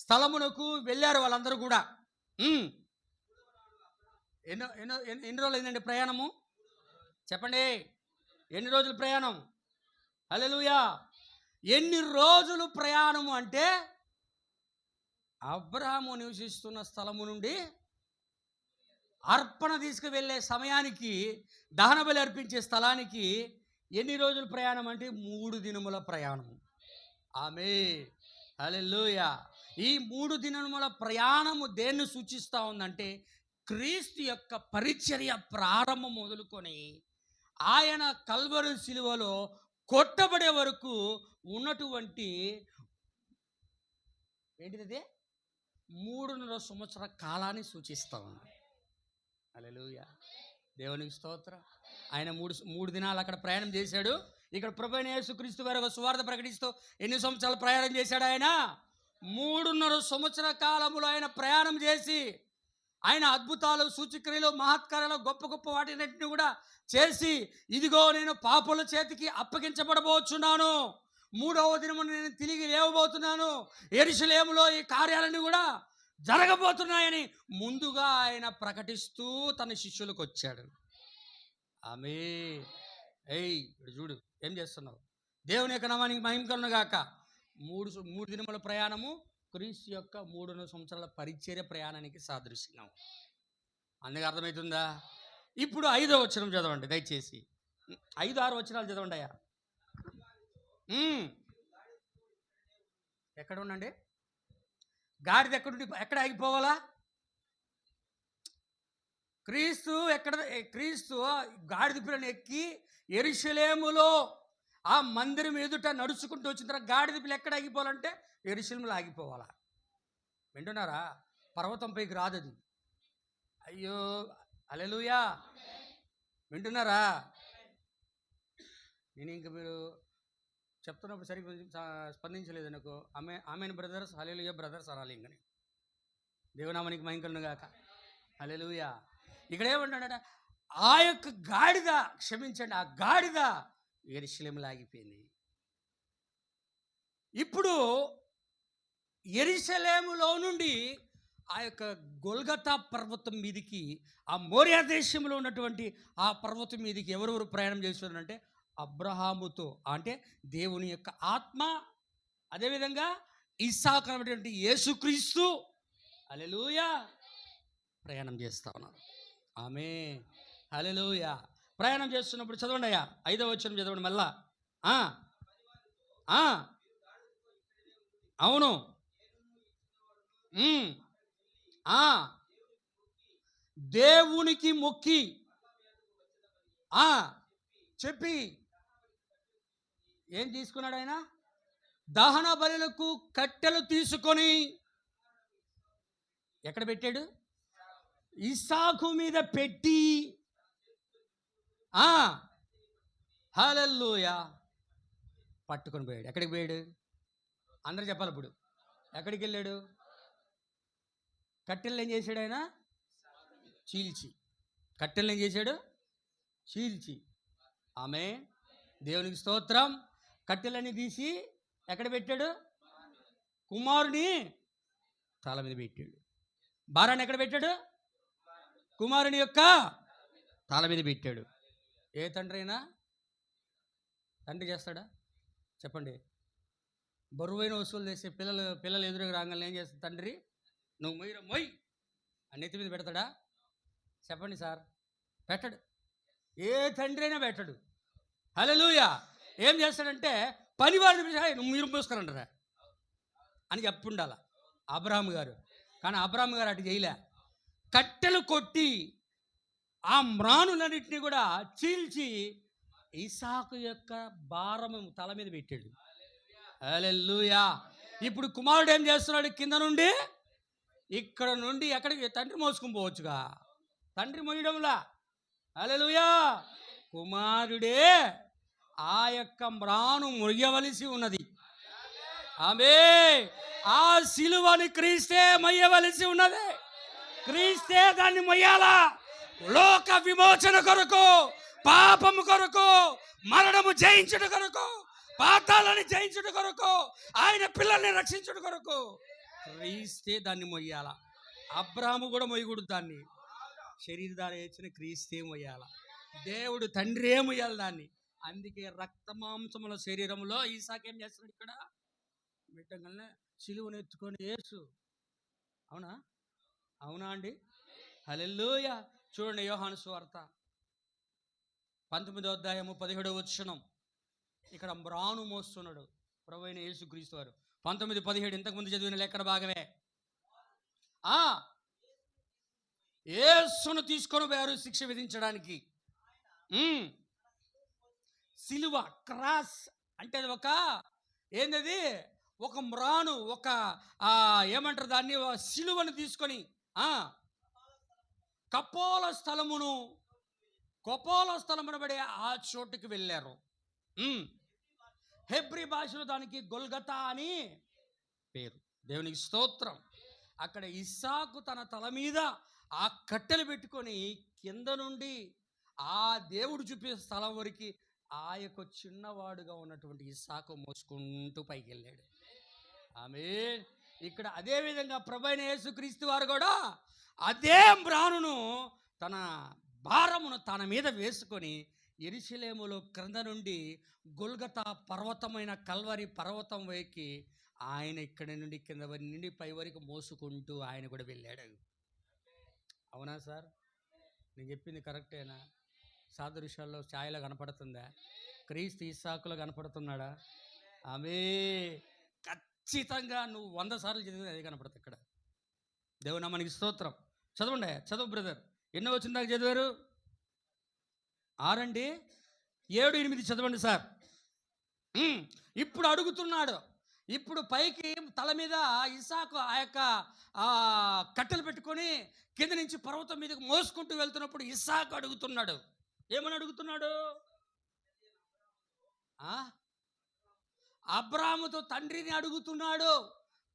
స్థలమునకు వెళ్ళారు వాళ్ళందరూ కూడా. ఎన్ని రోజులు అయిందండి ప్రయాణము? చెప్పండి. ఎన్ని రోజుల ప్రయాణం? హల్లెలూయా. ఎన్ని రోజులు ప్రయాణము అంటే అబ్రహాము నివసిస్తున్న స్థలము నుండి అర్పణ తీసుకువెళ్ళే సమయానికి, దహన బలి అర్పించే స్థలానికి ఎన్ని రోజుల ప్రయాణం అంటే 3 దినముల ప్రయాణం. ఆమేన్, హల్లెలూయా. ఈ 3 దినముల ప్రయాణము దేన్ని సూచిస్తూ ఉందంటే క్రీస్తు యొక్క పరిచర్య ప్రారంభం మొదలుకొని ఆయన కల్వరి శిలువలో కొట్టబడే వరకు ఉన్నటువంటి ఏంటిది 3.5 సంవత్సరాల కాలాన్ని సూచిస్తూ ఉంది. హల్లెలూయా, దేవునికి స్తోత్రం. ఆయన మూడు దినాలు అక్కడ ప్రయాణం చేశాడు. ఇక్కడ ప్రభువైన యేసుక్రీస్తు వారి ఒక సువార్త ప్రకటిస్తూ ఎన్ని సంవత్సరాలు ప్రయాణం చేశాడు? ఆయన 3.5 సంవత్సరాల కాలములో ఆయన ప్రయాణం చేసి ఆయన అద్భుతాలు, సూచక్రియలు, మహత్కార్యాలు, గొప్ప గొప్ప వాటినన్నింటినీ కూడా చేసి, ఇదిగో నేను పాపుల చేతికి అప్పగించబడబోచున్నాను, 3వ దినము నేను తిరిగి లేవబోతున్నాను, యెరూషలేములో ఈ కార్యాలన్నీ కూడా జరగబోతున్నాయని ముందుగా ఆయన ప్రకటిస్తూ తన శిష్యులకు వచ్చాడు. ఆమేన్. ఇప్పుడు చూడు ఏం చేస్తున్నావు. దేవుని యొక్క నామానికి మహిమ కలుగును గాక. 3 దినముల ప్రయాణము క్రీస్తు యొక్క 3.5 సంవత్సరాల పరిచర్య ప్రయాణానికి సాదృశ్యం. అందుకు అర్థమవుతుందా? ఇప్పుడు 5వ వచనం చదవండి దయచేసి. 5, 6 వచనాలు చదవండి అయ్యా. ఎక్కడ ఉండండి? గాడిద ఎక్కడ ఆగిపోవాలా? క్రీస్తు గాడిద పిల్లని ఎక్కి యెరూషలేములో ఆ మందిరం ఎదుట నడుచుకుంటూ వచ్చిన తర్వాత గాడిద పిల్ల ఎక్కడ ఆగిపోవాలంటే యెరూషలేములో ఆగిపోవాలా. వింటున్నారా? పర్వతం పైకి రాదు అది. అయ్యో, హల్లెలూయా, వింటున్నారా? నేను ఇంక మీరు చెప్తున్నప్పుడు సరిగ్గా స్పందించలేదు నాకు. ఆమెన్ బ్రదర్స్, హల్లెలూయా బ్రదర్స్ అనాలి. ఇంకని దేవునామానికి మహిమ కలుగును గాక. హల్లెలూయా. ఇక్కడ ఏమంటాడట? ఆ యొక్క గాడిద, క్షమించండి, ఆ గాడిద యెరూషలేములో ఆగిపోయింది. ఇప్పుడు యెరూషలేములో నుండి ఆ యొక్క గొల్గతా పర్వతం మీదికి, ఆ మోరియా దేశంలో ఉన్నటువంటి ఆ పర్వతం మీదికి ఎవరెవరు ప్రయాణం చేస్తున్నారంటే అబ్రహాముతో, అంటే దేవుని యొక్క ఆత్మ, అదేవిధంగా ఇస్సాకు అనేటువంటి యేసుక్రీస్తు, హల్లెలూయా, ప్రయాణం చేస్తా ఉన్నారు. ఆమేన్, హల్లెలూయా. ప్రయాణం చేస్తున్నప్పుడు చదవండి అయ్యా 5వ వచనం చదవండి మళ్ళా. అవును, దేవునికి మొక్కి చెప్పి ఏం తీసుకున్నాడు ఆయన? దహన బలులకు కట్టెలు తీసుకొని ఎక్కడ పెట్టాడు? ఇస్సాకు మీద పెట్టి, హల్లెలూయా, పట్టుకొని పోయాడు. ఎక్కడికి పోయాడు? అందరూ చెప్పాలి ఇప్పుడు. ఎక్కడికి వెళ్ళాడు? కట్టెలు ఏం చేశాడు ఆయన? చీల్చి. కట్టెలు ఏం చేశాడు? చీల్చి. ఆమేన్, దేవునికి స్తోత్రం. కట్టెలన్నీ తీసి ఎక్కడ పెట్టాడు? కుమారుని తల మీద పెట్టాడు. భారాన్ని ఎక్కడ పెట్టాడు? కుమారుని యొక్క తల మీద పెట్టాడు. ఏ తండ్రి అయినా తండ్రి చేస్తాడా? చెప్పండి. బరువైన వస్తువులు చేసే పిల్లలు ఎదురుగా రాగానే ఏం చేస్తాడు తండ్రి? నువ్వు మొయ్యి ఆ నెత్తి మీద పెడతాడా? చెప్పండి సార్. పెట్టడు. ఏ తండ్రి అయినా పెట్టడు. హల్లెలూయా. ఏం చేస్తాడంటే పనివాడిని నువ్వు మీరు మూసుకురంటారా అని చెప్పుండాల అబ్రహాము గారు. కానీ అబ్రహాము గారు అటు చేయలే. కట్టెలు కొట్టి ఆ మ్రానులన్నింటినీ కూడా చీల్చి ఇస్సాకు యొక్క భారము తల మీద పెట్టాడు. హల్లెలూయా. ఇప్పుడు కుమారుడు ఏం చేస్తున్నాడు? కింద నుండి ఇక్కడ నుండి ఎక్కడికి? తండ్రి మోసుకుని పోవచ్చుగా, తండ్రి మోయడంలా. హల్లెలూయా. కుమారుడే ఆ యొక్క మ్రాను మొయ్యవలసి ఉన్నది. ఆమేన్. ఆ సిలువని క్రీస్తే మొయ్యవలసి ఉన్నది. క్రీస్తే దాన్ని మొయ్యాలా. లోక విమోచన కొరకు, పాపము కొరకు, మరణము జయించుట కొరకు, పాతాళాన్ని జయించుట కొరకు, ఆయన పిల్లల్ని రక్షించుట కొరకు క్రీస్తే దాన్ని మొయ్యాల. అబ్రహాము కూడా మొయ్యకూడదు దాన్ని. శరీరధార ఇచ్చిన క్రీస్తే మొయ్యాల. దేవుడు తండ్రి మొయ్యాలి దాన్ని. అందుకే రక్త మాంసముల శరీరంలో ఈసాకు ఏం చేస్తున్నాడు ఇక్కడ పెట్టగానే సిలువను ఎత్తుకొని యేసు. అవునా? అవునా అండి? హల్లెలూయా. చూడండి యోహాను సువార్త 19వ అధ్యాయము 17వ వచనం. ఇక్కడ మ్రాను మోస్తున్నాడు ప్రభువైన యేసుక్రీస్తు వారు. 19:17 ఇంతకుముందు చదివిన లెక్కన భాగమే. యేసును తీసుకొని పోయారు శిక్ష విధించడానికి. సిలువ, క్రాస్ అంటే అది ఒక ఏందది, ఒక మ్రాను, ఒక ఏమంటారు దాన్ని, సిలువను తీసుకొని కపోల స్థలమును బడి ఆ చోటుకి వెళ్ళారు. హెబ్రీ భాషలో దానికి గొల్గతా అని పేరు. దేవునికి స్తోత్రం. అక్కడ ఇస్సాకు తన తల మీద ఆ కట్టెలు పెట్టుకొని కింద నుండి ఆ దేవుడు చూపే స్థలం వరకు ఆ యొక్క చిన్నవాడుగా ఉన్నటువంటి ఇస్సాకు మోసుకుంటూ పైకి వెళ్ళాడు. ఆమేన్. ఇక్కడ అదే విధంగా ప్రభువైన యేసుక్రీస్తు వారు కూడా అదే మ్రానును తన భారమును తన మీద వేసుకొని యెరూషలేములో క్రింద నుండి గొల్గతా పర్వతమైన కల్వరి పర్వతం వైకి ఆయన ఇక్కడి నుండి కింద నుండి పై వరకు మోసుకుంటూ ఆయన కూడా వెళ్ళాడు. అవునా సార్? నేను చెప్పింది కరెక్టేనా? సాదృశ్యాల్లో ఛాయలో కనపడుతుందా? క్రీస్తు ఇస్సాకులో కనపడుతున్నాడా? ఆమె ఖచ్చితంగా నువ్వు 100 సార్లు చదివితే అదే కనపడుతుంది ఇక్కడ. దేవుని మనకి స్తోత్రం. చదవండి, చదువు బ్రదర్. ఎన్నో వచ్చిన దాకా చదివారు? 6 అండి, 7, 8 చదవండి సార్. ఇప్పుడు అడుగుతున్నాడు. ఇప్పుడు పైకి తల మీద ఇస్సాకు ఆ యొక్క కట్టెలు పెట్టుకొని కింద నుంచి పర్వతం మీదకి మోసుకుంటూ వెళ్తున్నప్పుడు ఇస్సాకు అడుగుతున్నాడు. ఏమని అడుగుతున్నాడు? అబ్రాహాముతో తండ్రిని అడుగుతున్నాడు.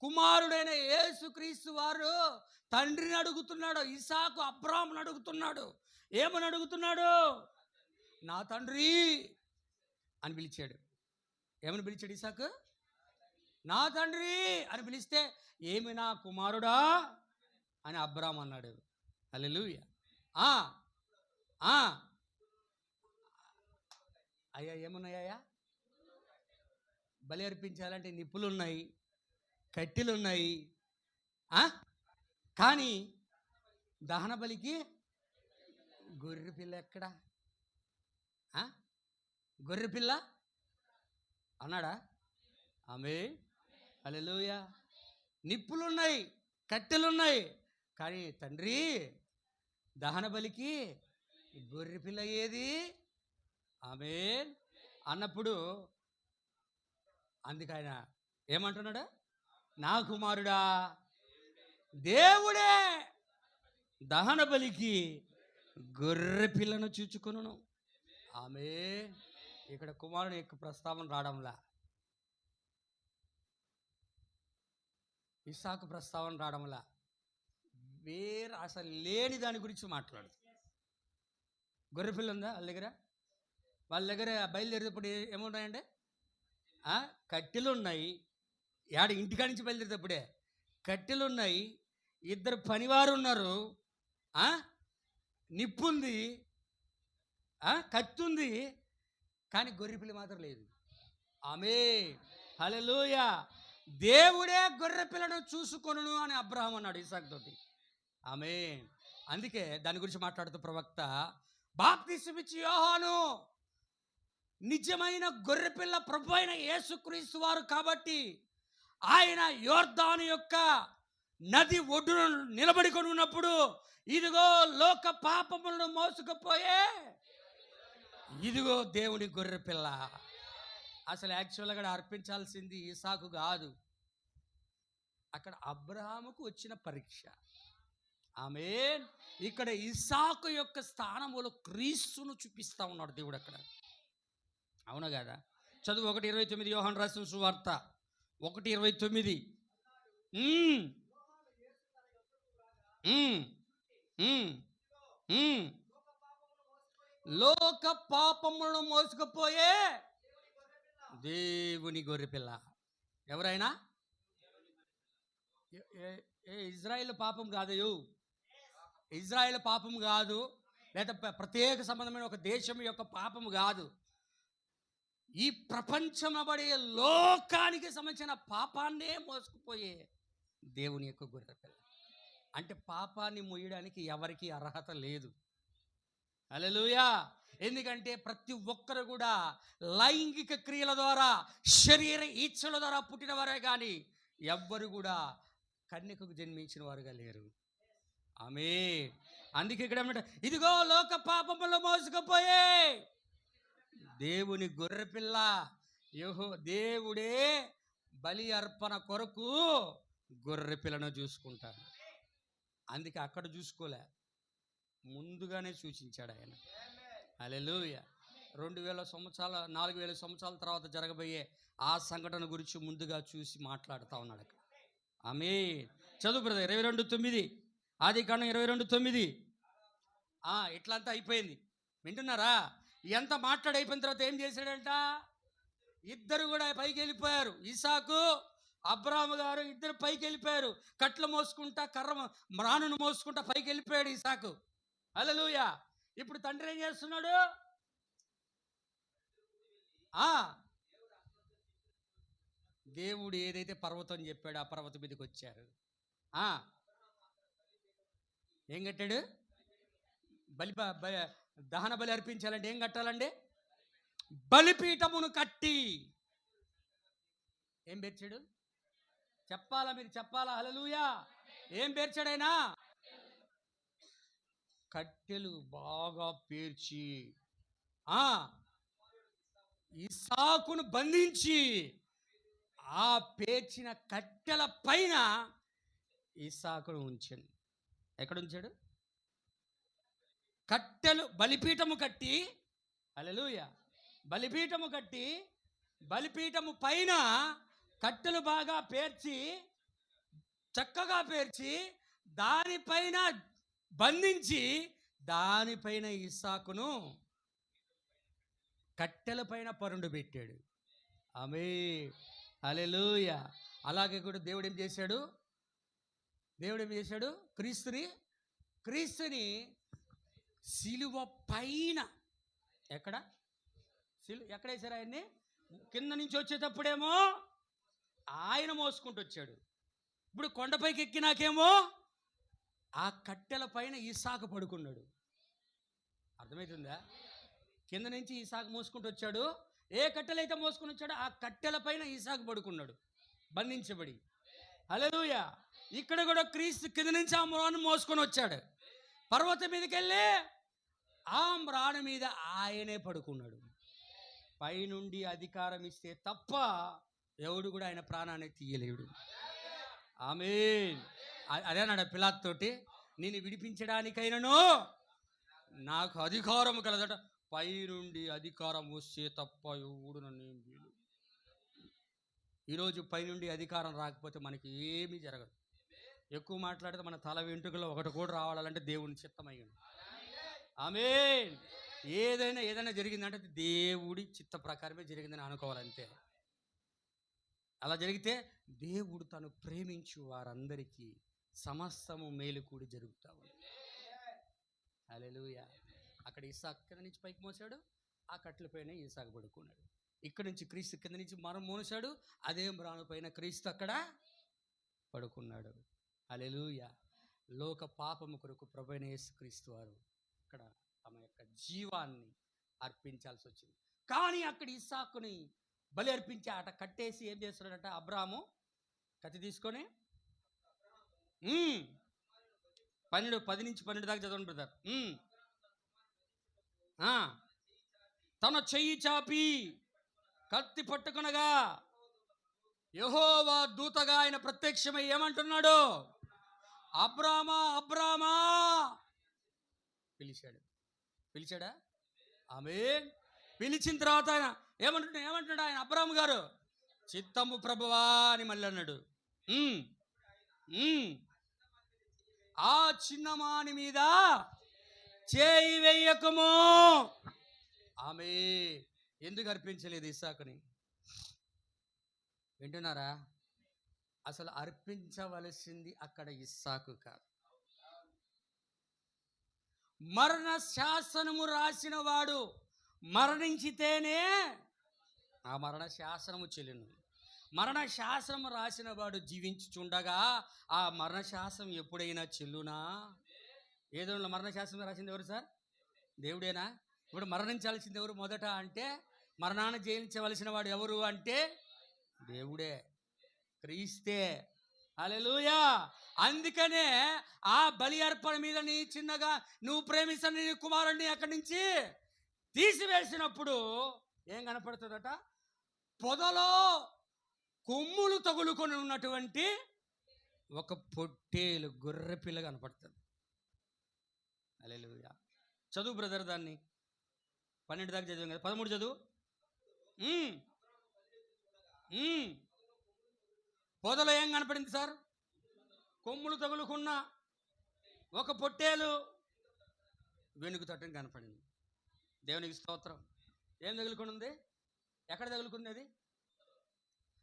కుమారుడైన యేసుక్రీస్తు వారు తండ్రిని అడుగుతున్నాడు. ఇస్సాకు అబ్రాహామును అడుగుతున్నాడు. ఏమని అడుగుతున్నాడు? నా తండ్రి అని పిలిచాడు. ఏమని పిలిచాడు ఇస్సాకు? నా తండ్రి అని పిలిస్తే ఏమి నా కుమారుడా అని అబ్రాహాము అన్నాడు. హల్లెలూయా. అయ్యా ఏమున్నాయా? బలి అర్పించాలంటే నిప్పులున్నాయి, కట్టెలున్నాయి, కానీ దహన బలికి గొర్రె పిల్ల ఎక్కడా? గొర్రె పిల్ల అన్నాడా? ఆమేన్. హల్లెలూయా. నిప్పులున్నాయి, కట్టెలున్నాయి, కానీ తండ్రి దహన బలికి గొర్రె పిల్ల ఏది? ఆమేన్ అన్నప్పుడు అందుకు ఆయన ఏమంటున్నాడు? నా కుమారుడా, దేవుడే దహన బలికి గొర్రె పిల్లను చూచుకొనును. ఆమేన్. ఇక్కడ కుమారుని యొక్క ప్రస్తావన రావడంలా, ఇస్సాకు ప్రస్తావన రావడంలా, వేరే అసలు లేని దాని గురించి మాట్లాడు. గొర్రెపిల్ల ఉందా వాళ్ళ దగ్గర బయలుదేరేటప్పుడు ఏమున్నాయంటే కట్టెలు ఉన్నాయి. ఇంటికాడి నుంచి బయలుదేరేటప్పుడే కట్టెలు ఉన్నాయి, 2 పనివారు ఉన్నారు, నిప్పు ఉంది, కత్తి ఉంది, కానీ గొర్రెపిల్ల మాత్రం లేదు. ఆమేన్. హల్లెలూయా. దేవుడే గొర్రె పిల్లను చూసుకొనును అని అబ్రహాం అన్నాడు ఇస్సాకు తోటి. ఆమేన్. అందుకే దాని గురించి మాట్లాడుతూ ప్రవక్త, బాప్తిసమిచ్చి యోహాను నిజమైన గొర్రెపిల్ల ప్రభు అయిన యేసుక్రీస్తు వారు కాబట్టి ఆయన యోర్దాను యొక్క నది ఒడ్డున నిలబడుకొని ఉన్నప్పుడు, ఇదిగో లోక పాపములను మోసుకుపోయే ఇదిగో దేవుని గొర్రెపిల్ల. అసలు యాక్చువల్గా అర్పించాల్సింది ఇస్సాకు కాదు, అక్కడ అబ్రహాముకు వచ్చిన పరీక్ష. ఆమేన్. ఇక్కడ ఇస్సాకు యొక్క స్థానములో క్రీస్తును చూపిస్తా ఉన్నాడు దేవుడు అక్కడ. అవునా కదా? చదువు 1:29 యోహాను రాసిన సువార్త 1:29. లోక పాపములను మోసుకుపోయే దేవుని గొర్రెపిల్ల. ఎవరైనా ఇజ్రాయేల్ పాపం కాదు, ఇజ్రాయేల్ పాపం కాదు, లేదా ప్రత్యేక సంబంధమైన ఒక దేశం యొక్క పాపం కాదు. ఈ ప్రపంచమబడే లోకానికి సంబంధించిన పాపాన్నే మోసుకుపోయే దేవుని యొక్క గొర్రెపిల్ల. అంటే పాపాన్ని మోయడానికి ఎవరికి అర్హత లేదు. హల్లెలూయా. ఎందుకంటే ప్రతి ఒక్కరు కూడా లైంగిక క్రియల ద్వారా, శరీర ఇచ్చల ద్వారా పుట్టిన వారే కానీ ఎవ్వరు కూడా కన్యకకు జన్మించిన వారుగా లేరు. ఆమేన్. అందుకే ఇక్కడ ఏమంటే, ఇదిగో లోక పాపములో మోసుకుపోయే దేవుని గొర్రెపిల్ల. దేవుడే బలి అర్పణ కొరకు గొర్రెపిల్లను చూసుకుంటాడు. అందుకే అక్కడ చూసుకోలే, ముందుగానే సూచించాడు ఆయన. హల్లెలూయా. 2000 సంవత్సరాల 4000 సంవత్సరాల తర్వాత జరగబోయే ఆ సంఘటన గురించి ముందుగా చూసి మాట్లాడుతూ ఉన్నాడు అక్కడ. ఆమేన్. చదువు బ్రదర్. 22:9 ఆదికాండం 22:9. ఇట్లంతా అయిపోయింది, వింటున్నారా? ఎంత మాట్లాడైపోయిన తర్వాత ఏం చేశాడంట? ఇద్దరు కూడా పైకి వెళ్ళిపోయారు. ఇసాకు, అబ్రాహాము గారు ఇద్దరు పైకి వెళ్ళిపోయారు. కట్లు మోసుకుంటా, రాణును మోసుకుంటా పైకి వెళ్ళిపోయాడు ఇసాకు. హల్లెలూయా. ఇప్పుడు తండ్రి ఏం చేస్తున్నాడు? దేవుడు ఏదైతే పర్వతం చెప్పాడో ఆ పర్వతం మీదకి వచ్చారు. ఏం కట్టాడు? దహన బలి అర్పించాలంటే ఏం కట్టాలండి? బలిపీఠమును కట్టి. ఏం పేర్చాడు? చెప్పాలా, మీరు చెప్పాలా? హల్లెలూయా. ఏం పేర్చాడైనా? కట్టెలు బాగా పేర్చి ఇస్సాకును బంధించి ఆ పేర్చిన కట్టెల పైన ఇస్సాకును ఉంచాడు. ఎక్కడ ఉంచాడు? కట్టెలు బలిపీఠము కట్టి. హల్లెలూయా. బలిపీఠము కట్టి, బలిపీఠము పైన కట్టెలు బాగా పేర్చి, చక్కగా పేర్చి, దానిపైన బంధించి, దానిపైన ఇస్సాకును కట్టెల పైన పరుండు పెట్టాడు. ఆమేన్. హల్లెలూయా. అలాగే కూడా దేవుడు ఏం చేశాడు? క్రీస్తుని సిలువ పైన ఎక్కడ వేశారు? ఆయన్ని కింద నుంచి వచ్చేటప్పుడేమో ఆయన మోసుకుంటూ వచ్చాడు. ఇప్పుడు కొండపైకి ఎక్కినాకేమో ఆ కట్టెల పైన ఇస్సాకు పడుకున్నాడు. అర్థమవుతుందా? కింద నుంచి ఇస్సాకు మోసుకుంటూ వచ్చాడు. ఏ కట్టెలైతే మోసుకుని వచ్చాడో ఆ కట్టెల పైన ఇస్సాకు పడుకున్నాడు, బంధించబడి. హల్లెలూయా. ఇక్కడ కూడా క్రీస్తు కింద నుంచి ఆ మ్రాను మోసుకొని వచ్చాడు. పర్వతం మీదకి వెళ్ళి ఆ మ్రాను మీద ఆయనే పడుకున్నాడు. పైనుండి అధికారం ఇస్తే తప్ప ఎవడు కూడా ఆయన ప్రాణాన్ని తీయలేడు. ఆమేన్. అదేనాడు పిలాతు తోటి, నేను విడిపించడానికైనను నాకు అధికారం కలదట. పైనుండి అధికారం వస్తే తప్ప ఎవడు నన్ను ఏం చేయలేదు. ఈరోజు పైనుండి అధికారం రాకపోతే మనకి ఏమీ జరగదు. ఎక్కువ మాట్లాడితే మన తల వెంట్రుకలో ఒకటి కూడా రావాలంటే దేవుని చిత్తమయ్యింది. ఆమేన్. ఏదైనా జరిగిందంటే దేవుడి చిత్త ప్రకారమే జరిగిందని అనుకోవాలంతే. అలా జరిగితే దేవుడు తను ప్రేమించు వారందరికీ సమస్తము మేలు కూడి జరుగుతా ఉంది. హల్లెలూయా. అక్కడ ఇస్సాకు కింద నుంచి పైకి మోసాడు, ఆ కట్టెల పైన ఇస్సాకు పడుకున్నాడు. ఇక్కడ నుంచి క్రీస్తు కింద నుంచి మనం మోసాడు, అదే మ్రాను పైన క్రీస్తు అక్కడ పడుకున్నాడు. హల్లెలూయా. లోక పాపము కొరకు ప్రభువైన యేసుక్రీస్తు వారు అక్కడ తమ యొక్క జీవాన్ని అర్పించాల్సి వచ్చింది. కానీ అక్కడ ఇస్సాకుని బలి అర్పించి అట కట్టేసి ఏం చేస్తున్నాడట? అబ్రాహాము కత్తి తీసుకొని 10 నుంచి 12 దాకా చదవండి బ్రదర్. తన చెయ్యి చాపి కత్తి పట్టుకొనగా యెహోవా దూతగా ఆయన ప్రత్యక్షమై ఏమంటున్నాడు? అబ్రామా, అబ్రామా పిలిచాడా? ఆమేన్. పిలిచిన తర్వాత ఆయన ఏమంటున్నాడు? ఆయన అబ్రాము గారు, చిత్తము ప్రభువా అని మళ్ళీ అన్నాడు. ఆ చిన్నమాని మీద చేయి వెయ్యకము. ఆమేన్. ఎందుకు అర్పించలేదు ఇస్సాకుని? వింటున్నారా? అసలు అర్పించవలసింది అక్కడ ఇస్సాకు కాదు. మరణ శాసనము రాసిన వాడు మరణించితేనే ఆ మరణ శాసనము చెల్లిను. మరణ శాసనం రాసిన వాడు జీవించుచుండగా ఆ మరణ శాసనం ఎప్పుడైనా చెల్లునా? ఏదో మరణ శాసనం రాసింది ఎవరు సార్? దేవుడేనా? ఇప్పుడు మరణించాల్సింది ఎవరు మొదట అంటే, మరణాన్ని జయించవలసిన వాడు ఎవరు అంటే దేవుడే, క్రీస్తే. హల్లెలూయా. అందుకనే ఆ బలి అర్పణ మీద నీ చిన్నగా నువ్వు ప్రేమిస్తున్న నీ కుమారుడిని అక్కడి నుంచి తీసివేసినప్పుడు ఏం కనపడుతుందట? పొదలో కొమ్ములు తగులుకొని ఉన్నటువంటి ఒక పొట్టేలు గొర్రె పిల్ల కనపడుతుంది. హల్లెలూయా. చదువు బ్రదర్, దాన్ని 12 దాకా చదివాం కదా, 13 చదువు. పొదలో ఏం కనపడింది సార్? కొమ్ములు తగులుకున్న ఒక పొట్టేలు వెనుక తట్టని కనపడింది. దేవునికి స్తోత్రం. ఏం తగులుకొని ఉంది? ఎక్కడ తగులుకుంది అది?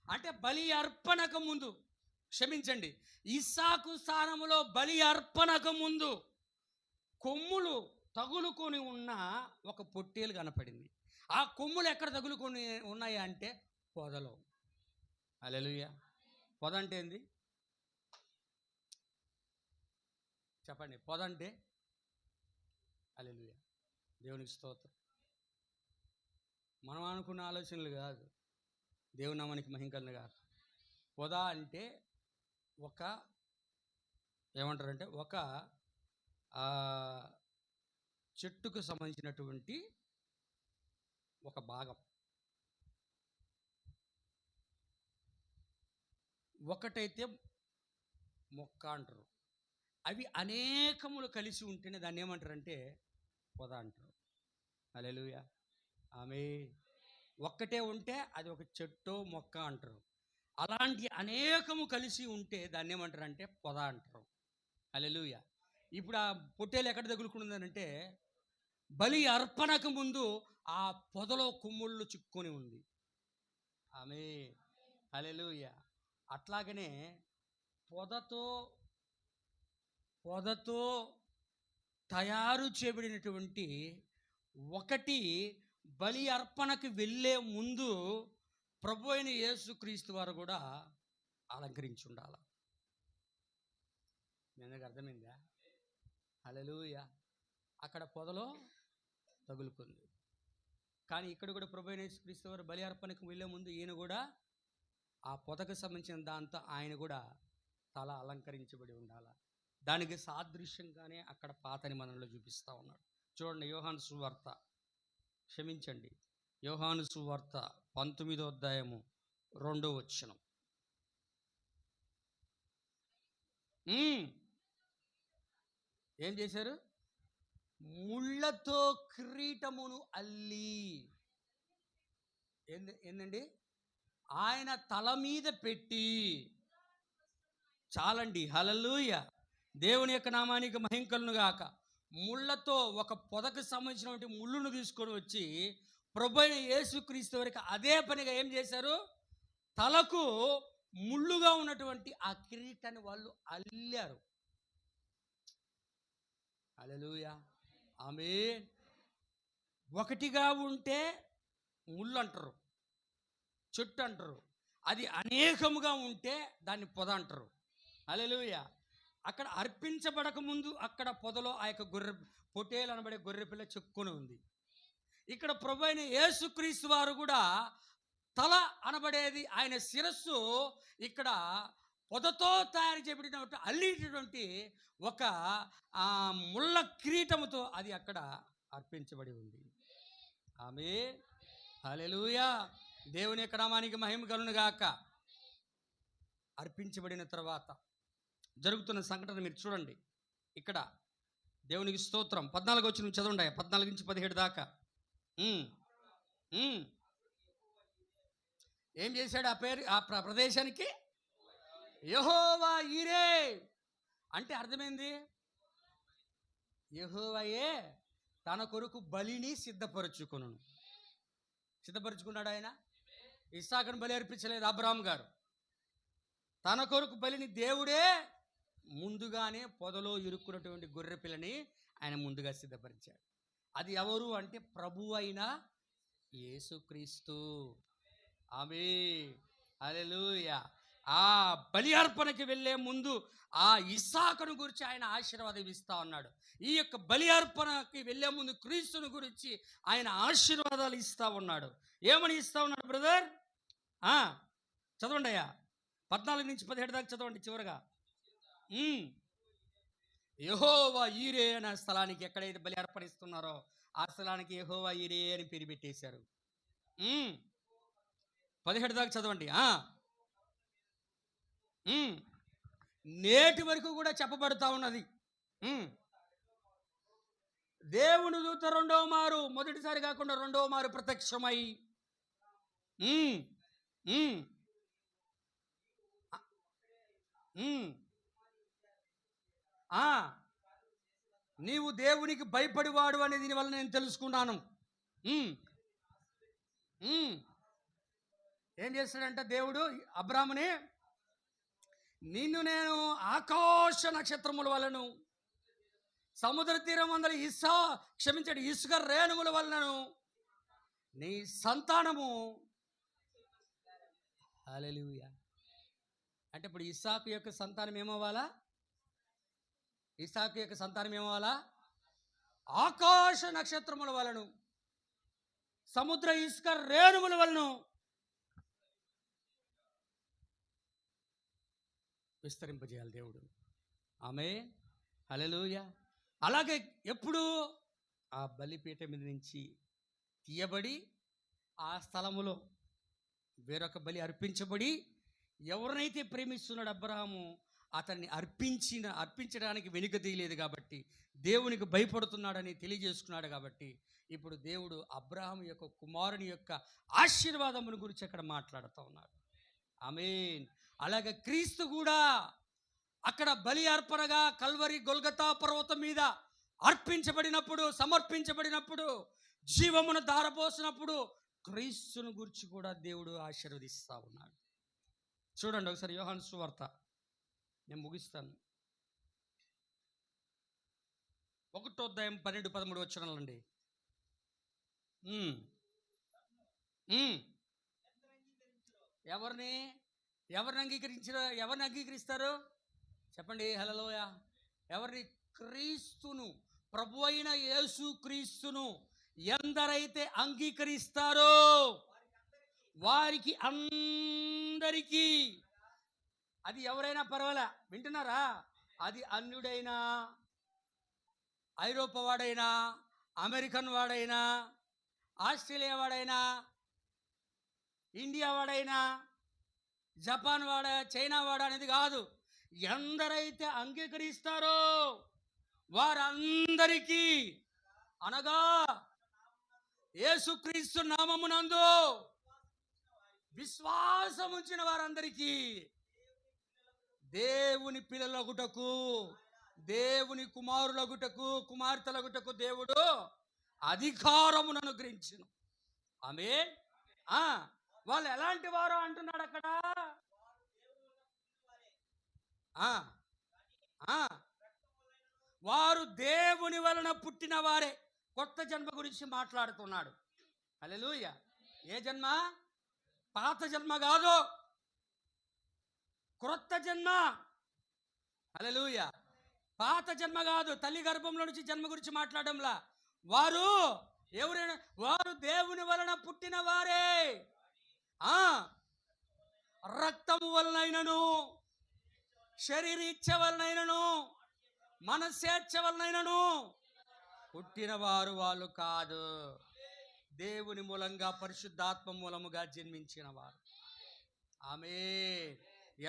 అంటే బలి అర్పణకు ముందు, క్షమించండి, ఇస్సాకు స్థానములో బలి అర్పణకు ముందు కొమ్ములు తగులుకొని ఉన్న ఒక పొట్టేలు కనపడింది. ఆ కొమ్ములు ఎక్కడ తగులుకొని ఉన్నాయి అంటే పొదలో. హల్లెలూయా. పొద అంటే ఏంది చెప్పండి? పొద అంటే హల్లెలూయా, దేవునికి స్తోత్రం. మనం అనుకున్న ఆలోచనలు కాదు, దేవుని నామానికి మహిమ కలుగును గాక. పొద అంటే ఒక ఏమంటారంటే ఒక చెట్టుకు సంబంధించినటువంటి ఒక భాగం. ఒకటైతే మొక్క అంటారు, అవి అనేకములు కలిసి ఉంటేనే దాన్ని ఏమంటారంటే పొద అంటారు. హల్లెలూయా, ఆమేన్. ఒక్కటే ఉంటే అది ఒక చెట్టు మొక్క అంటారు. అలాంటి అనేకము కలిసి ఉంటే దాన్ని ఏమంటారంటే పొద అంటారు. హల్లెలూయా. ఇప్పుడు ఆ పొట్టేలు ఎక్కడ తగులుకుంటుందనంటే బలి అర్పణకు ముందు ఆ పొదలో కొమ్ముళ్ళు చిక్కుకొని ఉంది. ఆమేన్, హల్లెలూయా. అట్లాగనే పొదతో తయారు చేయబడినటువంటి ఒకటి బలి అర్పణకు వెళ్ళే ముందు ప్రభు అయిన యేసుక్రీస్తు వారు కూడా అలంకరించి ఉండాలి. మీకు అర్థమైందా? హల్లెలూయా. అక్కడ పొదలో తగులుకుంది, కానీ ఇక్కడ కూడా ప్రభు అయిన యేసుక్రీస్తు వారు బలి అర్పణకు వెళ్ళే ముందు ఈయన కూడా ఆ పొదకు సంబంధించిన దాంతో ఆయన కూడా తల అలంకరించబడి ఉండాలి. దానికి సాదృశ్యంగానే అక్కడ పాత నిబంధనలో చూపిస్తూ ఉన్నాడు. చూడండి, యోహాను సువార్త, క్షమించండి, యోహాను సువార్త 19వ అధ్యాయము 2వ వచనం. ఏం చేశారు? ముళ్ళతో కిరీటమును అల్లి, ఏందండి, ఆయన తల మీద పెట్టి. చాలండి. హల్లెలూయా, దేవుని యొక్క నామానికి మహిమ కలుగును గాక. ముళ్ళతో ఒక పొదకు సంబంధించినటువంటి ముళ్ళును తీసుకొని వచ్చి ప్రభు అయిన యేసుక్రీస్తు వారికి అదే పనిగా ఏం చేశారు? తలకు ముళ్ళుగా ఉన్నటువంటి ఆ కిరీటాన్ని వాళ్ళు అల్లారు. హల్లెలూయా, ఆమేన్. ఒకటిగా ఉంటే ముళ్ళు అంటారు, చెట్టు అంటారు. అది అనేకముగా ఉంటే దాన్ని పొద అంటారు. హల్లెలూయా. అక్కడ అర్పించబడక ముందు అక్కడ పొదలో ఆ యొక్క పొట్టేలు అనబడే గొర్రె పిల్ల చెక్కుని ఉంది. ఇక్కడ ప్రభు అయిన యేసుక్రీస్తు వారు కూడా తల అనబడేది ఆయన శిరస్సు ఇక్కడ పొదతో తయారు చేయబడినటువంటి అల్లినటువంటి ఒక ముళ్ళ కిరీటముతో అది అక్కడ అర్పించబడి ఉంది. ఆమేన్, హల్లెలూయా, దేవుని యొక్క నామానికి మహిమ కలుగును గాక. అర్పించబడిన తర్వాత జరుగుతున్న సంఘటన మీరు చూడండి. ఇక్కడ దేవునికి స్తోత్రం. 14 వచనం చదవండి, 14 నుంచి 17 దాకా. ఏం చేశాడు? ఆ ప్రదేశానికి యెహోవా ఈరే అంటే అర్థమైంది, యెహోవాయే తన కొరకు బలిని సిద్ధపరచుకున్నాడు. ఆయన ఇస్సాకును బలి అర్పించలేదు అబ్రాహాము గారు. తన కొరకు బలిని దేవుడే ముందుగానే పొదలో ఇరుక్కున్నటువంటి గొర్రె పిల్లని ఆయన ముందుగా సిద్ధపరిచాడు. అది ఎవరు అంటే ప్రభు అయిన యేసుక్రీస్తు. ఆమేన్. హల్లెలూయా. ఆ బలి అర్పణకి వెళ్ళే ముందు ఆ ఇస్సాకును గురించి ఆయన ఆశీర్వాదం ఇస్తా ఉన్నాడు. ఈ యొక్క బలి అర్పణకి వెళ్ళే ముందు క్రీస్తుని గురించి ఆయన ఆశీర్వాదాలు ఇస్తా ఉన్నాడు. ఏమని ఇస్తా ఉన్నాడు బ్రదర్? చదవండి అయ్యా, 14-17 దాకా చదవండి చివరగా. యెహోవా ఈరే అనే స్థలానికి, ఎక్కడైతే బలి అర్పణిస్తున్నారో ఆ స్థలానికి యెహోవా ఈరే అని పేరు పెట్టేశారు. 17 దాకా చదవండి. నేటి వరకు కూడా చెప్పబడతా ఉన్నది. దేవుని దూత రెండవ మారు, మొదటిసారి కాకుండా రెండవ మారు ప్రత్యక్షమై నీవు దేవునికి భయపడివాడు అనే దీని వల్ల నేను తెలుసుకున్నాను. ఏం చేస్తాడంట దేవుడు అబ్రాహాముని? నిన్ను నేను ఆకాశ నక్షత్రముల వలను, సముద్ర తీరం అందరి ఇసుక రేణుముల వలనను నీ సంతానము. హల్లెలూయా. అంటే ఇప్పుడు ఇస్సాకు యొక్క సంతానం ఏమవ్వాలా? ఇస్సాకు యొక్క సంతానం ఏమవ్వాలా? ఆకాశ నక్షత్రముల వలను, సముద్ర ఇసుక రేణుముల వలను విస్తరింపజేయాలి దేవుడు. ఆమేన్. హల్లెలూయా. అలాగే ఎప్పుడు ఆ బలిపీఠం మీద నుంచి తీయబడి ఆ స్థలములో వేరొక బలి అర్పించబడి, ఎవరినైతే ప్రేమిస్తున్నాడు అబ్రహాము అతన్ని అర్పించడానికి వెనుక తీయలేదు కాబట్టి, దేవునికి భయపడుతున్నాడని తెలియజేసుకున్నాడు కాబట్టి, ఇప్పుడు దేవుడు అబ్రహాము యొక్క కుమారుని యొక్క ఆశీర్వాదమును గురించి అక్కడ మాట్లాడుతూ ఉన్నాడు. ఆమేన్. అలాగే క్రీస్తు కూడా అక్కడ బలి అర్పణగా కల్వరి గొల్గతా పర్వతం మీద అర్పించబడినప్పుడు, సమర్పించబడినప్పుడు, జీవమును ధారపోసినప్పుడు క్రీస్తును గురించి కూడా దేవుడు ఆశీర్వదిస్తూ ఉన్నాడు. చూడండి ఒకసారి యోహాను సువార్త, నేను ముగిస్తాను. 1వ అధ్యాయం 12-13 వచనాలండి. ఎవరిని అంగీకరిస్తారు చెప్పండి? హల్లెలూయా. ఎవరిని? క్రీస్తును, ప్రభు అయిన యేసు క్రీస్తును ఎందరైతే అంగీకరిస్తారో వారికి అందరికీ, అది ఎవరైనా పర్వాలే, వింటున్నారా? అది అన్యుడైనా, ఐరోపా వాడైనా, అమెరికన్ వాడైనా, ఆస్ట్రేలియా వాడైనా, ఇండియా వాడైనా, జపాన్ వాడ, చైనా వాడ అనేది కాదు. ఎందరైతే అంగీకరిస్తారో వారందరికీ, అనగా యేసుక్రీస్తు నామమునందు విశ్వాసం ఉంచిన వారందరికీ దేవుని పిల్లలగుటకు, దేవుని కుమారులగుటకు, కుమార్తెలగుటకు దేవుడు అధికారమును అనుగ్రహించును. ఆమేన్. వాళ్ళు ఎలాంటి వారు అంటున్నాడు అక్కడ? వారు దేవుని వలన పుట్టిన వారే. కొత్త జన్మ గురించి మాట్లాడుతున్నాడు. హల్లెలూయా. ఏ జన్మ? పాత జన్మ కాదు, క్రొత్త జన్మ. హల్లెలూయా. పాత జన్మ కాదు, తల్లి గర్భంలో నుంచి జన్మ గురించి మాట్లాడంలా. వారు ఎవరైనా, వారు దేవుని వలన పుట్టిన వారే. రక్తము వలనైనను, శరీరీచ్ఛ వలనైనను, మనస్సేచ్ఛ వలనైనను పుట్టిన వారు వాళ్ళు కాదు, దేవుని మూలంగా, పరిశుద్ధాత్మ మూలముగా జన్మించిన వారు. ఆమేన్.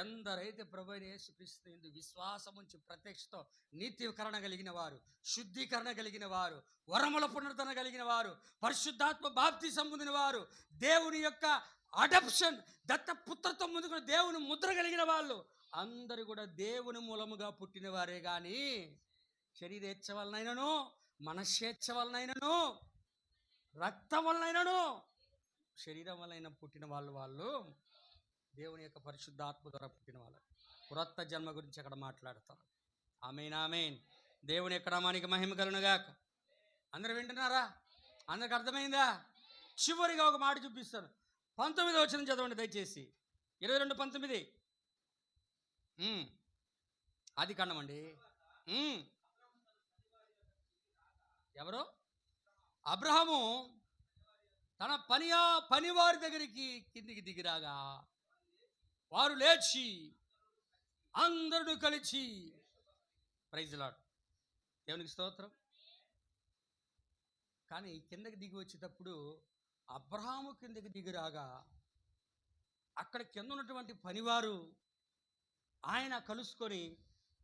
ఎందరైతే ప్రభువైన యేసుక్రీస్తు యందు విశ్వాసం ఉంచి ప్రత్యక్షతో నీతికరణ కలిగిన వారు, శుద్ధీకరణ కలిగిన వారు, వరముల పునరుద్ధరణ కలిగిన వారు, పరిశుద్ధాత్మ బాప్తిసం పొందిన వారు, దేవుని యొక్క అడాప్షన్, దత్త పుత్రత్వం ముందుకు దేవుని ముద్ర కలిగిన వాళ్ళు అందరూ కూడా దేవుని మూలముగా పుట్టిన వారే. కానీ శరీరేచ్ఛ వలనైనను, మనస్సేచ్ఛ వలనైనను, రక్తం వలనైనను, శరీరం వలన పుట్టిన వాళ్ళు దేవుని యొక్క పరిశుద్ధాత్మ ద్వారా పుట్టిన వాళ్ళు. క్రొత్త జన్మ గురించి అక్కడ మాట్లాడతారు. ఆమేన్, ఆమేన్. దేవుని యొక్క నామానికి మహిమ కలుగునుగాక. అందరూ వింటున్నారా? అందరికి అర్థమైందా? చివరిగా ఒక మాట చూపిస్తాను. 19వ వచనం చదవండి దయచేసి. 22:19. ఆది కాండం అండి. ఎవరు? అబ్రహాము తన పనివారి దగ్గరికి కిందికి దిగిరాగా వారు లేచి అందరూ కలిసి, ప్రైజ్ లార్డ్, దేవునికి స్తోత్రం. కానీ కిందకి దిగి వచ్చేటప్పుడు అబ్రహాము కిందకి దిగిరాగా అక్కడ కింద ఉన్నటువంటి పనివారు ఆయన కలుసుకొని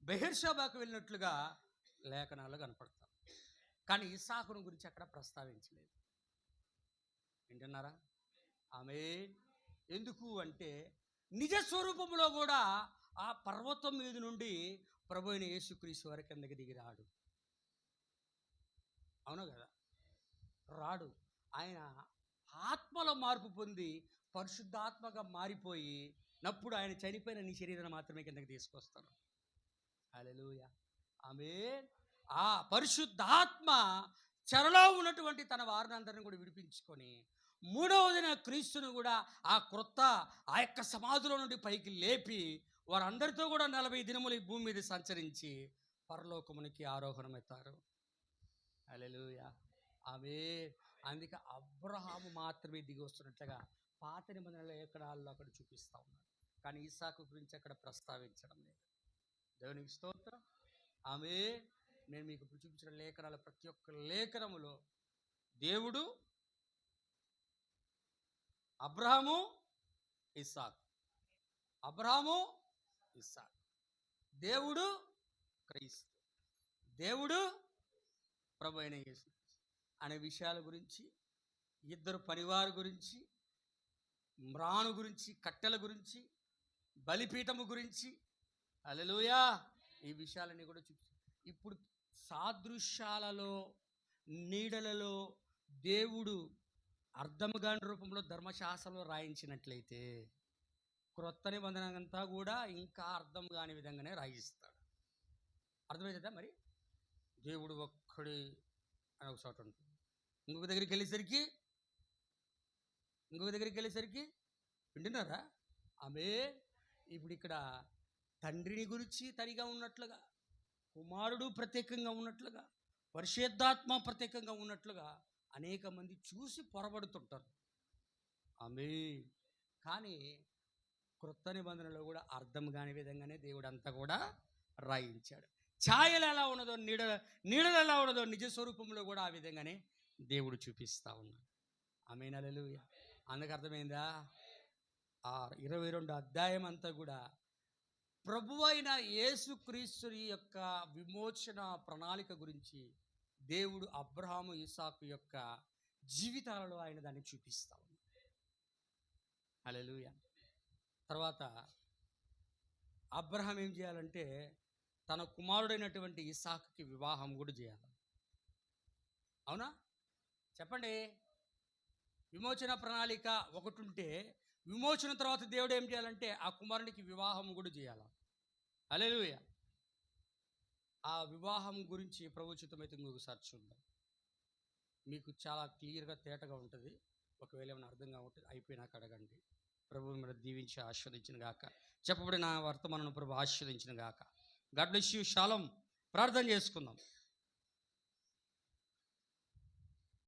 బెహెర్షాబాకు వెళ్ళినట్లుగా లేఖనాలు కనపడతారు. కానీ ఇస్సాకును గురించి అక్కడ ప్రస్తావించలేదు. వింటున్నారా? ఆమేన్. ఎందుకు అంటే నిజ స్వరూపంలో కూడా ఆ పర్వతం మీద నుండి ప్రభు అయిన యేసుక్రీస్తు వారి కిందకి దిగిరాడు. అవునా కదా? రాడు. ఆయన ఆత్మలో మార్పు పొంది పరిశుద్ధాత్మగా మారిపోయి నప్పుడు ఆయన చనిపోయిన నీ శరీరాన్ని మాత్రమే కిందకి తీసుకొస్తాను. హల్లెలూయా, ఆమేన్. ఆ పరిశుద్ధాత్మ చెరలో ఉన్నటువంటి తన వారిని అందరిని కూడా విడిపించుకొని మూడవదిన క్రీస్తును కూడా ఆ యొక్క సమాధిలో నుండి పైకి లేపి వారందరితో కూడా 40 దినములు ఈ భూమి మీద సంచరించి పరలోకమునికి ఆరోహణమవుతారు. హల్లెలూయా, ఆమేన్. అందుకే అబ్రహాము మాత్రమే దిగి వస్తున్నట్లుగా పాత నిబంధనల లేఖనాల్లో అక్కడ చూపిస్తూ ఉన్నారు. కానీ ఇస్సాకు గురించి అక్కడ ప్రస్తావించడం లేదు. దేవునికి స్తోత్రం, ఆమేన్. నేను మీకు ఇప్పుడు చూపించిన లేఖనాల ప్రతి ఒక్క లేఖనములో దేవుడు, అబ్రహాము, ఇస్సాకు, అబ్రహాము, ఇస్సాకు, దేవుడు, క్రీస్తు, దేవుడు, ప్రభు అయిన యేసు అనే విషయాల గురించి, ఇద్దరు పనివారి గురించి, మ్రాను గురించి, కట్టెల గురించి, బలిపీఠము గురించి, హల్లెలూయా, ఈ విషయాలన్నీ కూడా చూపించారు. ఇప్పుడు సాదృశ్యాలలో, నీడలలో దేవుడు అర్థము కాని రూపంలో ధర్మశాస్త్రంలో రాయించినట్లయితే క్రొత్త నిబంధన అంతా కూడా ఇంకా అర్థం కాని విధంగానే రాయిస్తాడు. అర్థమవుతుందా? మరి దేవుడు ఒక్కడే అని ఒక చోట ఉంటుంది, ఇంకొక దగ్గరికి వెళ్ళేసరికి వింటున్నారా? ఆమె ఇప్పుడు ఇక్కడ తండ్రిని గురించి తనిగా ఉన్నట్లుగా, కుమారుడు ప్రత్యేకంగా ఉన్నట్లుగా, పరిశుద్ధాత్మ ప్రత్యేకంగా ఉన్నట్లుగా అనేక మంది చూసి పొరబడుతుంటారు. ఆమె కానీ క్రొత్త నిబంధనలో కూడా అర్థం కాని విధంగానే దేవుడు అంతా కూడా రాయించాడు. ఛాయలు ఎలా ఉన్నదో, నీడలు ఎలా ఉన్నదో నిజ స్వరూపంలో కూడా ఆ విధంగానే దేవుడు చూపిస్తూ ఉన్నాడు. ఆమేన్, హల్లెలూయా. అందుకు అర్థమైందా? ఆ 22 అధ్యాయం అంతా కూడా ప్రభువైన యేసుక్రీస్తు యొక్క విమోచన ప్రణాళిక గురించి దేవుడు అబ్రహాము, ఇస్సాకు యొక్క జీవితాలలో ఆయన దాన్ని చూపిస్తూ ఉన్నాడు. హల్లెలూయా. తర్వాత అబ్రహాం ఏం చేయాలంటే తన కుమారుడైనటువంటి ఇస్సాకుకి వివాహం కూడా చేయాలి. అవునా? చెప్పండి. విమోచన ప్రణాళిక ఒకటి ఉంటే విమోచన తర్వాత దేవుడు ఏం చేయాలంటే ఆ కుమారునికి వివాహం కూడా చేయాలి. హల్లెలూయా. ఆ వివాహం గురించి ప్రభుచితమైతే ఇంకొకసారి చూద్దాం. మీకు చాలా క్లియర్గా తేటగా ఉంటుంది. ఒకవేళ ఏమైనా అర్థంగా ఉంటుంది అయిపోయినాక అడగండి. ప్రభు మీరు దీవించి ఆస్వాదించిన గాక. చెప్పబడిన వర్తమానం ప్రభు ఆస్వాదించిన గాక. God bless you. షాሎም. ప్రార్థన చేసుకుందాం.